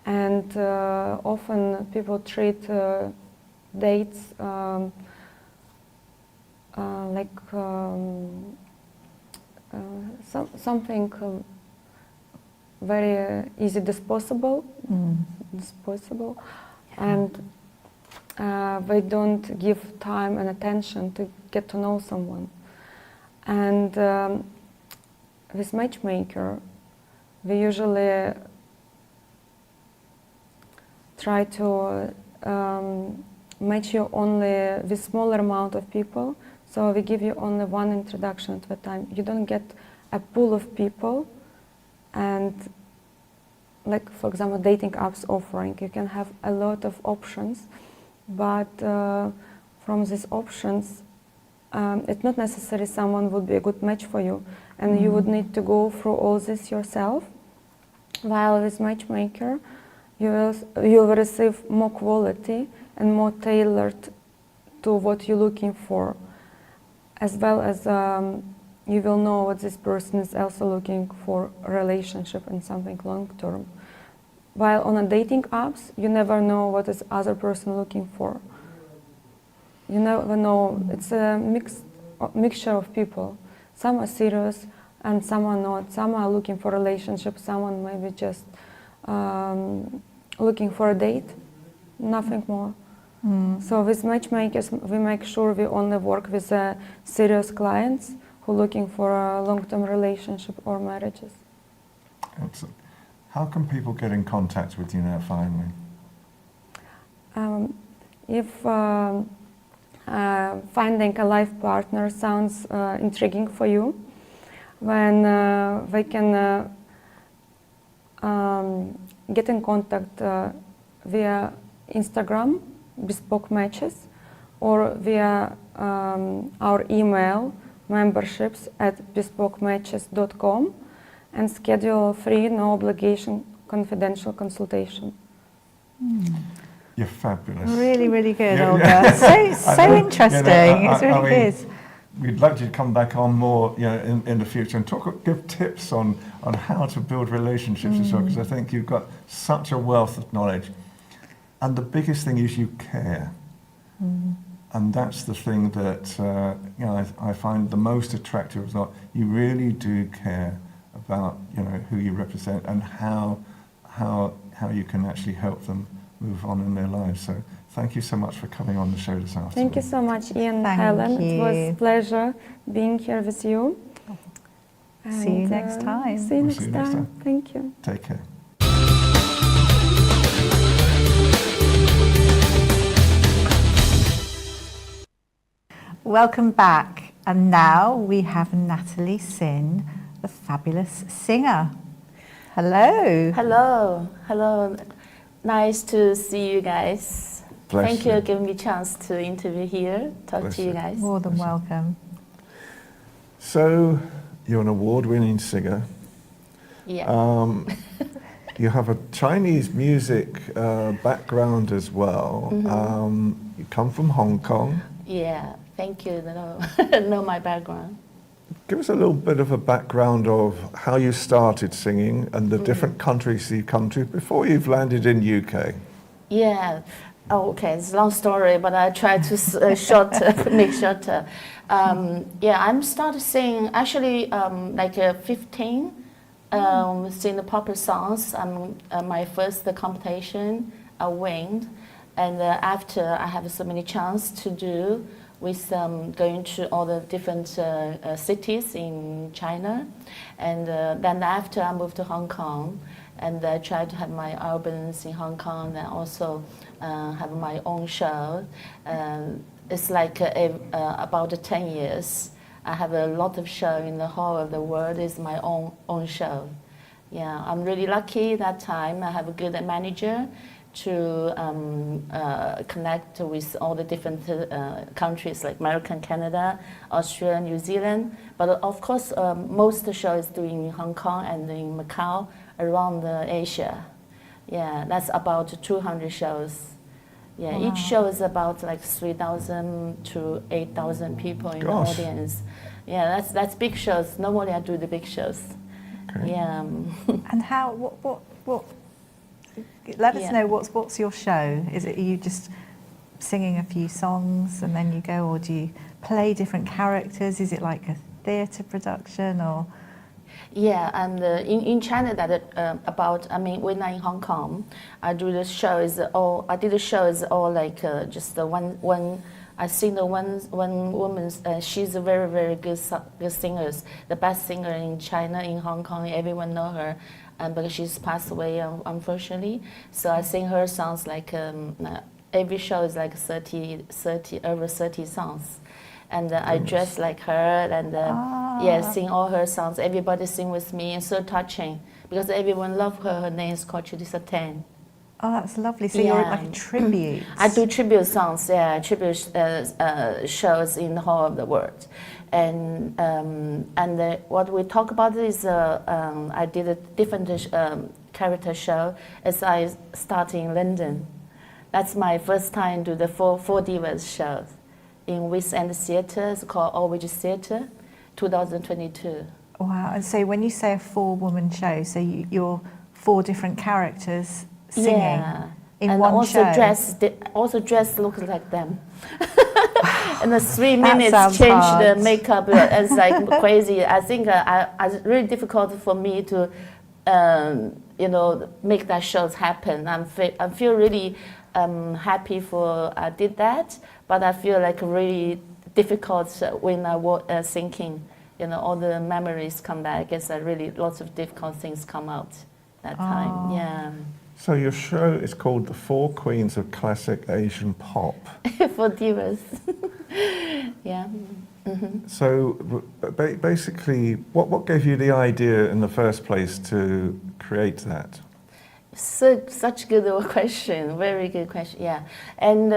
[SPEAKER 4] and often people treat dates like something very easy disposable, and they don't give time and attention to get to know someone. And with matchmaker, we usually try to match you only with smaller amount of people. So we give you only one introduction at a time. You don't get a pool of people, and like, for example, dating apps offering, you can have a lot of options, but from these options, it's not necessary someone would be a good match for you, and you would need to go through all this yourself. While with matchmaker, you will receive more quality and more tailored to what you're looking for, as well as you will know what this person is also looking for, a relationship and something long term. While on a dating apps, you never know what is other person looking for. You never know. It's a mixture of people. Some are serious and some are not. Some are looking for a relationship. Someone maybe just looking for a date, nothing more. So with matchmakers, we make sure we only work with serious clients who are looking for a long-term relationship or marriages.
[SPEAKER 1] Excellent. How can people get in contact with you now, finally?
[SPEAKER 4] If finding a life partner sounds intriguing for you, then they can get in contact via Instagram, Bespoke Matches, or via our email, memberships@bespokematches.com, and schedule a free, no obligation, confidential consultation.
[SPEAKER 1] You're fabulous.
[SPEAKER 2] Really, really good,
[SPEAKER 1] Yeah,
[SPEAKER 2] Olga.
[SPEAKER 1] yeah.
[SPEAKER 2] So interesting. It's really
[SPEAKER 1] mean,
[SPEAKER 2] good.
[SPEAKER 1] we'd like you to come back on more, in the future and give tips on how to build relationships as well, because I think you've got such a wealth of knowledge. And the biggest thing is you care. And that's the thing that I find the most attractive is that you really do care about who you represent and how you can actually help them move on in their lives. So thank you so much for coming on the show this afternoon.
[SPEAKER 4] Thank you so much, Ian and
[SPEAKER 2] Thank
[SPEAKER 4] Helen.
[SPEAKER 2] you.
[SPEAKER 4] It was a pleasure being here with you.
[SPEAKER 2] See you
[SPEAKER 4] And,
[SPEAKER 2] next time.
[SPEAKER 4] See you
[SPEAKER 1] We'll
[SPEAKER 4] next
[SPEAKER 1] see you next
[SPEAKER 4] time.
[SPEAKER 1] time.
[SPEAKER 4] Thank you.
[SPEAKER 1] Take care.
[SPEAKER 2] Welcome back. And now we have Natalie Sin, the fabulous singer. Hello.
[SPEAKER 5] Hello, hello. Nice to see you guys.
[SPEAKER 1] Bless
[SPEAKER 5] Thank
[SPEAKER 1] you.
[SPEAKER 5] you for giving me a chance to interview here, talk
[SPEAKER 1] Bless
[SPEAKER 5] to you
[SPEAKER 1] you.
[SPEAKER 5] guys.
[SPEAKER 2] More than welcome.
[SPEAKER 1] So you're an award-winning singer.
[SPEAKER 5] Yeah.
[SPEAKER 1] You have a Chinese music background as well. You come from Hong Kong.
[SPEAKER 5] Yeah, thank you. Know my background.
[SPEAKER 1] Give us a little bit of a background of how you started singing and the different countries you've come to before you've landed in UK.
[SPEAKER 5] Yeah. Oh, okay, it's a long story, but I try to make shorter. Yeah, I'm started singing actually 15. Sing the popular songs. My first competition, I win, and after I have so many chance to do with going to all the different cities in China, and then after I moved to Hong Kong, and I tried to have my albums in Hong Kong, and also have my own show. It's like about 10 years. I have a lot of show in the whole of the world. It's my own show. Yeah, I'm really lucky that time. I have a good manager to connect with all the different countries like America, Canada, Australia, New Zealand. But of course, most of the show is doing in Hong Kong and in Macau, around Asia. Yeah, that's about 200 shows. Yeah,
[SPEAKER 2] Wow.
[SPEAKER 5] each show is about like 3,000 to 8,000 people in
[SPEAKER 1] Gosh.
[SPEAKER 5] the audience. Yeah, that's big shows. Normally I do the big shows.
[SPEAKER 1] Okay.
[SPEAKER 5] Yeah.
[SPEAKER 2] And how? What? Let us
[SPEAKER 5] Yeah.
[SPEAKER 2] know what's your show. Is it you just singing a few songs and then you go, or do you play different characters? Is it like a theatre production or?
[SPEAKER 5] Yeah, and in China when I'm in Hong Kong, I do the show is all. I did the show is all like just the one. I sing the one woman. She's a very very good singer, the best singer in China, in Hong Kong. Everyone know her, because she's passed away unfortunately. So I sing her songs like every show is like 30 over 30 songs. And I dress like her and yeah, sing all her songs. Everybody sing with me, and so touching because everyone love her. Her name is called Julissa Tan.
[SPEAKER 2] Oh, that's lovely. So you're like a tribute.
[SPEAKER 5] I do tribute songs, yeah, tribute shows in the whole of the world. And what we talk about is I did a different character show as I started in London. That's my first time to the four divas shows in West End Theatre. It's called Always Theatre, 2022.
[SPEAKER 2] Wow. And so when you say a 4-woman show, so you're 4 different characters singing in
[SPEAKER 5] and
[SPEAKER 2] one
[SPEAKER 5] also
[SPEAKER 2] show?
[SPEAKER 5] dress looks like them. In the 3 minutes
[SPEAKER 2] sounds
[SPEAKER 5] change
[SPEAKER 2] hard.
[SPEAKER 5] the makeup. It's like crazy. I think it's really difficult for me to make that shows happen. I feel really happy for I did that, but I feel like really difficult when I was thinking, all the memories come back. It's really lots of difficult things come out that time. Yeah.
[SPEAKER 1] So your show is called The 4 Queens of Classic Asian Pop.
[SPEAKER 5] For divas. Yeah. Mm-hmm.
[SPEAKER 1] So basically, what gave you the idea in the first place to create that?
[SPEAKER 5] Such good question, very good question. Yeah, and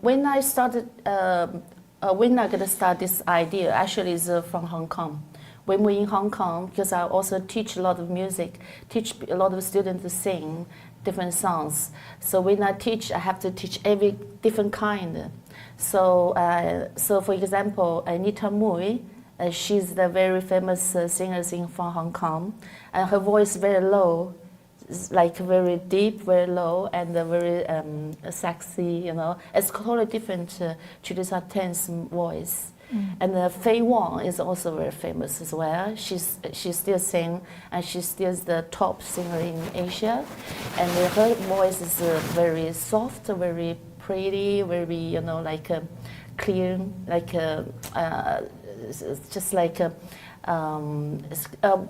[SPEAKER 5] when I started, when I gonna start this idea, actually is from Hong Kong. When we're in Hong Kong, because I also teach a lot of music, teach a lot of students to sing different songs. So when I teach, I have to teach every different kind. So, for example, Anita Mui, she's the very famous singer from Hong Kong, and her voice very low. It's like very deep, very low, and very sexy, It's totally different to Julissa Tan's voice. And Fei Wang is also very famous as well. She still sings, and she's still the top singer in Asia. And her voice is very soft, very pretty, very, clear, like just like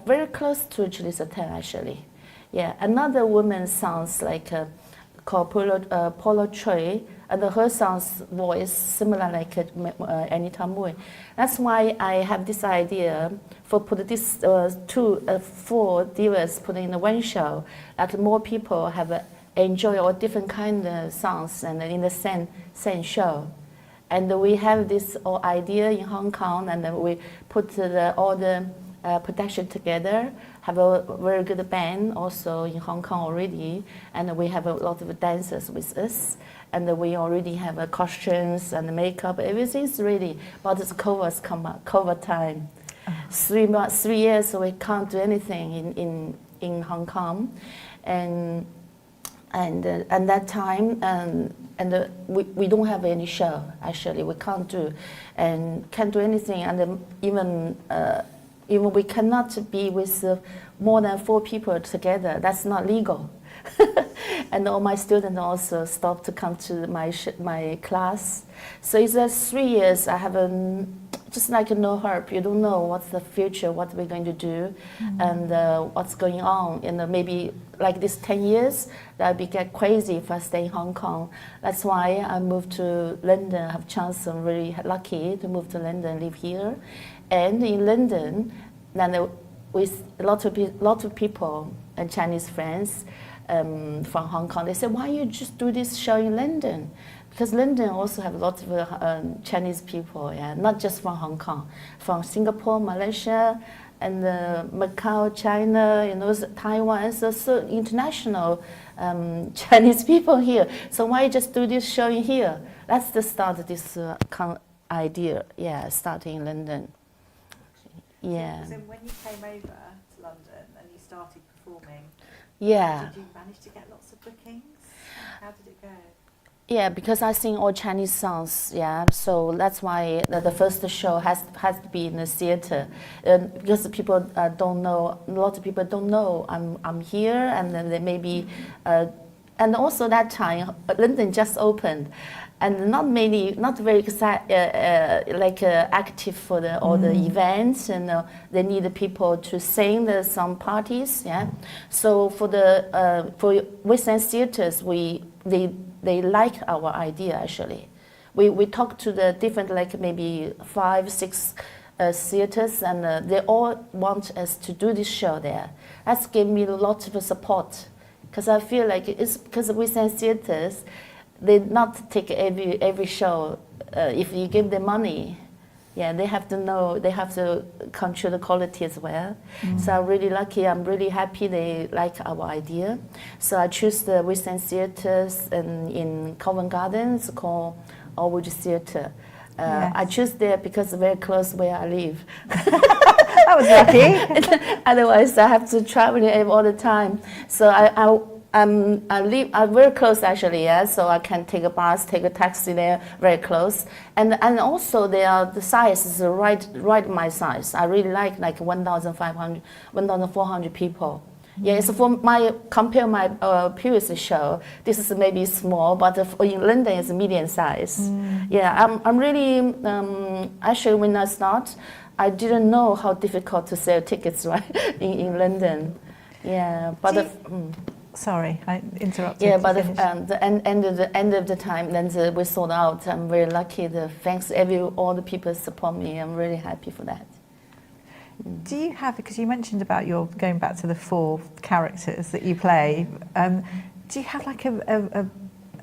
[SPEAKER 5] very close to Julissa Tan, actually. Yeah, another woman sounds like called Polo Choi, and her sounds voice similar like Anita Mui. That's why I have this idea for put this 4 divas put in one show, that more people have enjoy all different kind of songs and in the same show. And we have this idea in Hong Kong, and we put all the production together, have a very good band also in Hong Kong already, and we have a lot of dancers with us, and we already have costumes and makeup, everything's ready, but it's COVID time. 3 years, so we can't do anything in Hong Kong, and that time, we don't have any show, actually, we can't do anything, and even we cannot be with more than 4 people together. That's not legal. And all my students also stopped to come to my class. So it's 3 years. I haven't, just like no help. You don't know what's the future, what we're going to do, and what's going on. And maybe like this 10 years, that would get crazy if I stay in Hong Kong. That's why I moved to London. I have chance. I'm really lucky to move to London, live here. And in London, then with a lot of people and Chinese friends from Hong Kong, they said, why you just do this show in London? Because London also have a lot of Chinese people, not just from Hong Kong, from Singapore, Malaysia, and Macau, China, Taiwan. So international Chinese people here. So why just do this show in here? That's the start of this idea, starting in London. Yeah.
[SPEAKER 2] So when you came over to London and you started performing, did you manage to get lots of bookings? How did it go?
[SPEAKER 5] Yeah, because I sing all Chinese songs, so that's why the first show has to be in the theater, because people don't know, a lot of people don't know I'm here, and then they maybe, and also that time London just opened, and not very active for all the events, and they need people to sing some parties, So for West End theaters, they like our idea actually. We talked to the different, like maybe 5, 6 theaters, and they all want us to do this show there. That's given me a lot of support, because I feel like it's because within theaters, they not take every show. If you give them money, yeah, they have to know, they have to control the quality as well. So I'm really lucky, I'm really happy they like our idea. So I choose the West End Theatres in Covent Garden, it's called Allwood Theatre.
[SPEAKER 2] Yes.
[SPEAKER 5] I choose there because it's very close where I live.
[SPEAKER 2] That was lucky.
[SPEAKER 5] Otherwise, I have to travel all the time. So I'm very close actually, yeah. So I can take a bus, take a taxi there, very close. And also the size is right my size. I really like 1,500, 1,400 people. Yeah, it's for compare my previous show. This is maybe small, but in London it's medium size. Yeah, I'm really actually when I start, I didn't know how difficult to sell tickets right in London. Yeah, but
[SPEAKER 2] Sorry, I interrupted.
[SPEAKER 5] yeah, but the end of the time, then we sold out. I'm very lucky. Thanks all the people support me. I'm really happy for that.
[SPEAKER 2] Do you have, because you mentioned about your going back to the 4 characters that you play, do you have like a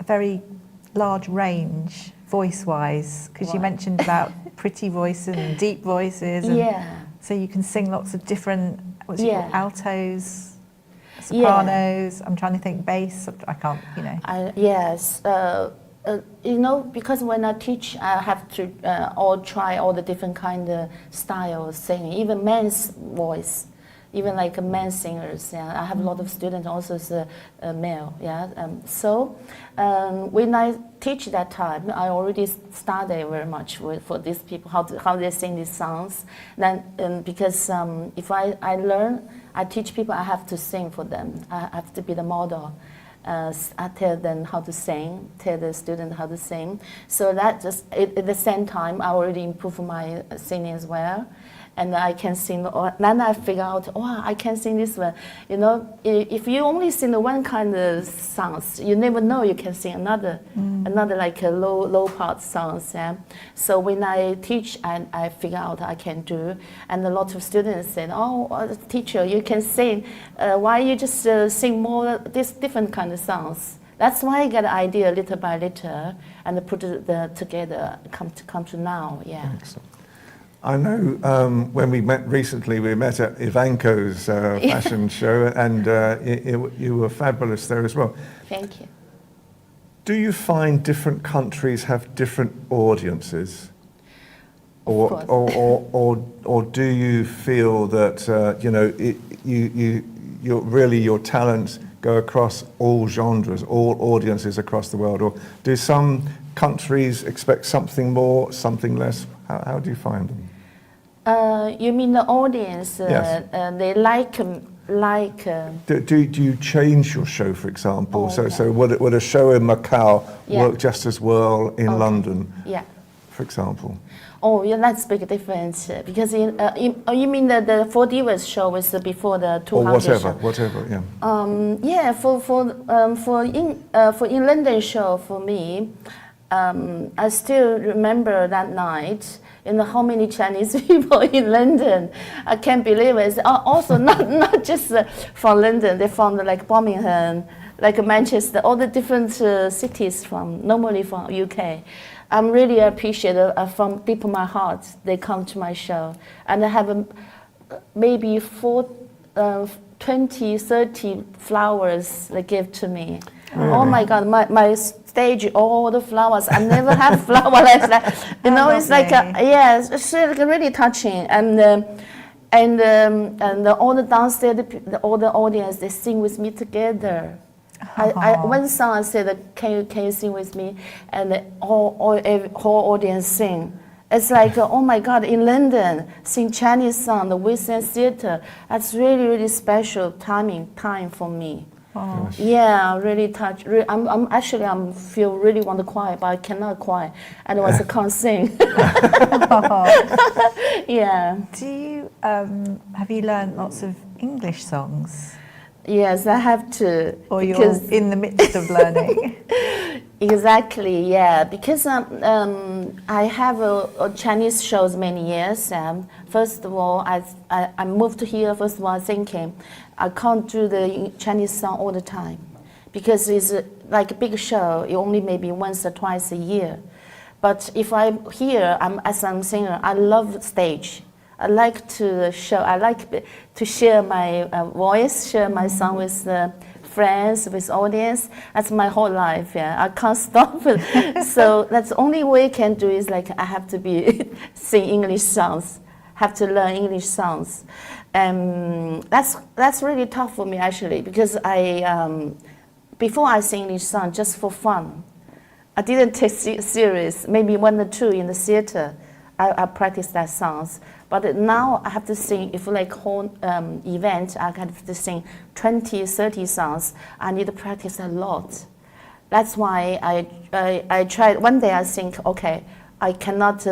[SPEAKER 2] very large range voice-wise? Because you mentioned about pretty voices and deep voices. And
[SPEAKER 5] Yeah.
[SPEAKER 2] So you can sing lots of different, altos, sopranos. I'm trying to think bass. I can't,
[SPEAKER 5] Yes. Because when I teach, I have to try all the different kind of styles singing, even men's voice, even like male singers. Yeah, I have a lot of students also as a male. Yeah, so when I teach that time, I already study very much for these people how they sing these songs. Then because if I learn, I teach people, I have to sing for them. I have to be the model. I tell them how to sing, tell the student how to sing. So that just, at the same time, I already improve my singing as well. And I can sing, then I figure out, I can sing this one. If you only sing the one kind of songs, you never know you can sing another like a low part songs. Yeah? So when I teach, I figure out I can do. And a lot of students said, teacher, you can sing. Why you just sing more this different kind of songs? That's why I get an idea little by little and put it together, come to now. Yeah.
[SPEAKER 1] Excellent. I know when we met recently, we met at Ivanko's fashion show, and you were fabulous there as well.
[SPEAKER 5] Thank you.
[SPEAKER 1] Do you find different countries have different audiences? Or do you feel that your talents go across all genres, all audiences across the world? Or do some countries expect something more, something less? How do you find them?
[SPEAKER 5] You mean the audience?
[SPEAKER 1] Yes.
[SPEAKER 5] They like.
[SPEAKER 1] Do you change your show, for example?
[SPEAKER 5] Okay.
[SPEAKER 1] So would a show in Macau work just as well in London?
[SPEAKER 5] Yeah.
[SPEAKER 1] For example.
[SPEAKER 5] Oh, yeah, that's a big difference because you mean the 4 Divas show was before the 200
[SPEAKER 1] or
[SPEAKER 5] show?
[SPEAKER 1] whatever, yeah.
[SPEAKER 5] Yeah, for in London show for me, I still remember that night. How many Chinese people in London? I can't believe it. Also, not just from London. They're from like Birmingham, like Manchester, all the different cities normally from UK. I'm really appreciative from deep of my heart. They come to my show, and I have maybe 20, 30 flowers they give to me. Really? Oh my God, my stage, all the flowers. I never had flower like that. It's like it's really touching. And all the downstairs, all the audience, they sing with me together. One song I said, can you sing with me? And the whole audience sing. It's like, oh my God, in London, sing Chinese song, the West End Theatre. That's really, really special time for me.
[SPEAKER 2] Oh.
[SPEAKER 5] Yeah, really touched. I'm feel really want to cry, but I cannot cry. Otherwise, I can't sing. Yeah.
[SPEAKER 2] Do you have you learned lots of English songs?
[SPEAKER 5] Yes, I have to.
[SPEAKER 2] Or you're
[SPEAKER 5] because
[SPEAKER 2] in the midst of learning?
[SPEAKER 5] exactly, yeah. Because I have Chinese shows many years. First of all, I moved here. First of all, thinking I can't do the Chinese song all the time, because it's like a big show. You only maybe once or twice a year. But if I'm here, as I'm singer, I love stage. I like to show. I like to share my voice, share my song with friends, with audience. That's my whole life. Yeah, I can't stop. So that's the only way I can do is like I have to be sing English songs. Have to learn English songs. That's really tough for me actually, because before I sing English songs just for fun. I didn't take serious. Maybe 1 or 2 in the theater, I practice that songs. But now I have to sing, if like whole event, I have to sing 20, 30 songs. I need to practice a lot. That's why I tried. One day I think, okay, I cannot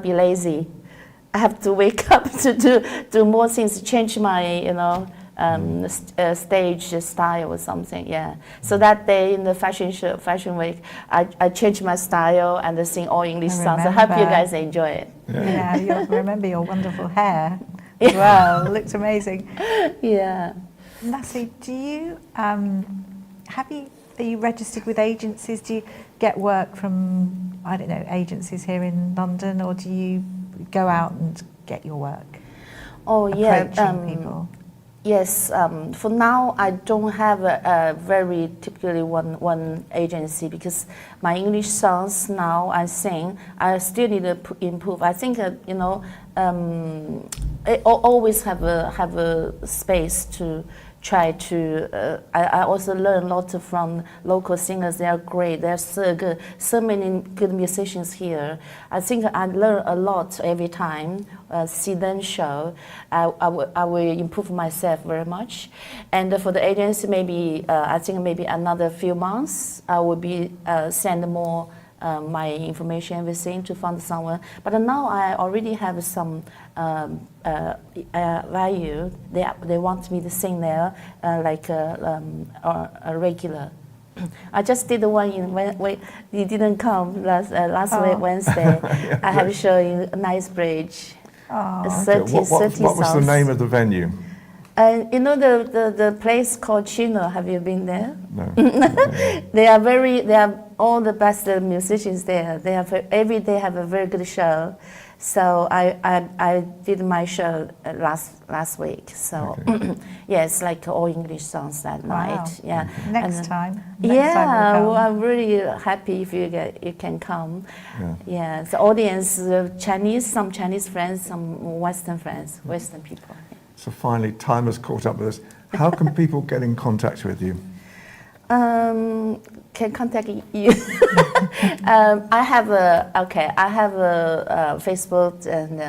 [SPEAKER 5] be lazy. I have to wake up to do more things, change my stage style or something. Yeah. So that day in the fashion week, I changed my style and sing all English songs. I hope you guys enjoy it.
[SPEAKER 2] Yeah, you remember your wonderful hair as well. It looked amazing.
[SPEAKER 5] Yeah.
[SPEAKER 2] Natalie, do you are you registered with agencies? Do you get work from, I don't know, agencies here in London, or do you go out and get your work?
[SPEAKER 5] Oh yeah.
[SPEAKER 2] Approaching people.
[SPEAKER 5] Yes, for now I don't have a very typically one agency, because my English songs now I sing, I still need to improve. I think I always have a space to try to. I also learn a lot from local singers. They are great. They're so good. So many good musicians here. I think I learn a lot every time. See them show. I will improve myself very much. And for the agency, maybe I think maybe another few months I will be send more my information, everything to find someone. But now I already have some value. They want me to sing there like a regular. I just did the one when you didn't come last week Wednesday.
[SPEAKER 1] Yeah,
[SPEAKER 5] I have shown in Knightsbridge.
[SPEAKER 2] Oh.
[SPEAKER 5] 30
[SPEAKER 1] What was the
[SPEAKER 5] songs.
[SPEAKER 1] name of the venue?
[SPEAKER 5] You know the place called Chino. Have you been there?
[SPEAKER 1] No.
[SPEAKER 5] They are all the best musicians there. They have every day have a very good show. So I did my show last week. So yes, like all English songs that night. Yeah.
[SPEAKER 2] Next time.
[SPEAKER 5] Yeah,
[SPEAKER 2] we'll
[SPEAKER 5] I'm really happy if you can come. Yeah. The audience, some Chinese friends, some Western friends, Western people.
[SPEAKER 1] So finally, time has caught up with us. How can people get in contact with you?
[SPEAKER 5] Can contact you. I have a Facebook and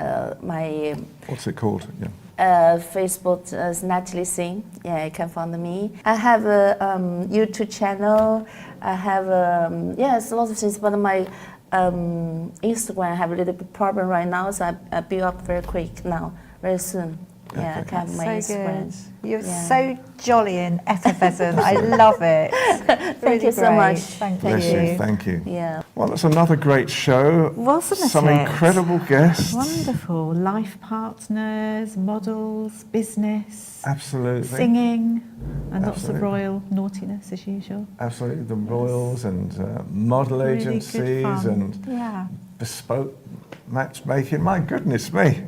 [SPEAKER 5] my.
[SPEAKER 1] What's it called? Yeah.
[SPEAKER 5] Facebook is Natalie Singh. Yeah, you can find me. I have a YouTube channel. I have lots of things, but my Instagram I have a little bit problem right now, so I build up very quick now, very soon. Yeah, I have my Instagram.
[SPEAKER 2] You're so jolly and effervescent. I love it.
[SPEAKER 5] Thank you so much.
[SPEAKER 2] Thank
[SPEAKER 1] Bless
[SPEAKER 2] you.
[SPEAKER 1] you. Thank you.
[SPEAKER 5] Yeah.
[SPEAKER 1] Well, it's another great show.
[SPEAKER 2] Wasn't it?
[SPEAKER 1] Some incredible guests.
[SPEAKER 2] Wonderful. Life partners, models, business.
[SPEAKER 1] Absolutely.
[SPEAKER 2] Singing, and lots of royal naughtiness as usual.
[SPEAKER 1] Absolutely. The royals and model
[SPEAKER 2] Really good
[SPEAKER 1] agencies
[SPEAKER 2] fun.
[SPEAKER 1] and bespoke matchmaking. My goodness me.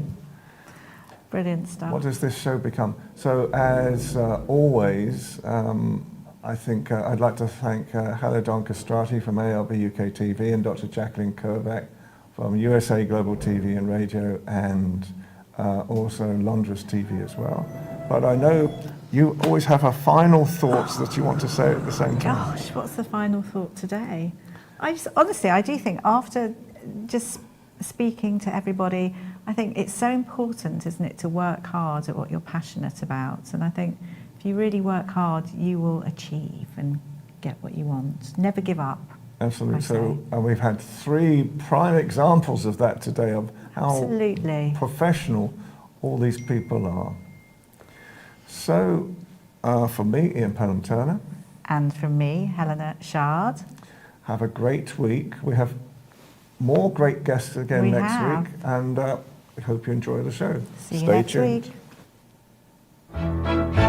[SPEAKER 2] Brilliant stuff.
[SPEAKER 1] What does this show become? So, as always, I think I'd like to thank Helena Chard from ALB UK TV and Dr. Jacqueline Kerbeck from USA Global TV and Radio, and also Londres TV as well. But I know you always have a final thoughts that you want to say at the same time.
[SPEAKER 2] Gosh, what's the final thought today? Honestly, I do think after just speaking to everybody, I think it's so important, isn't it, to work hard at what you're passionate about. And I think if you really work hard, you will achieve and get what you want. Never give up.
[SPEAKER 1] Absolutely. So we've had 3 prime examples of that today, of how professional all these people are. So From me, Ian Pelham Turner.
[SPEAKER 2] And from me, Helena Chard.
[SPEAKER 1] Have a great week. We have more great guests again
[SPEAKER 2] We
[SPEAKER 1] next
[SPEAKER 2] have.
[SPEAKER 1] week, and we hope you enjoy the show.
[SPEAKER 2] See you
[SPEAKER 1] Stay
[SPEAKER 2] next
[SPEAKER 1] tuned.
[SPEAKER 2] week.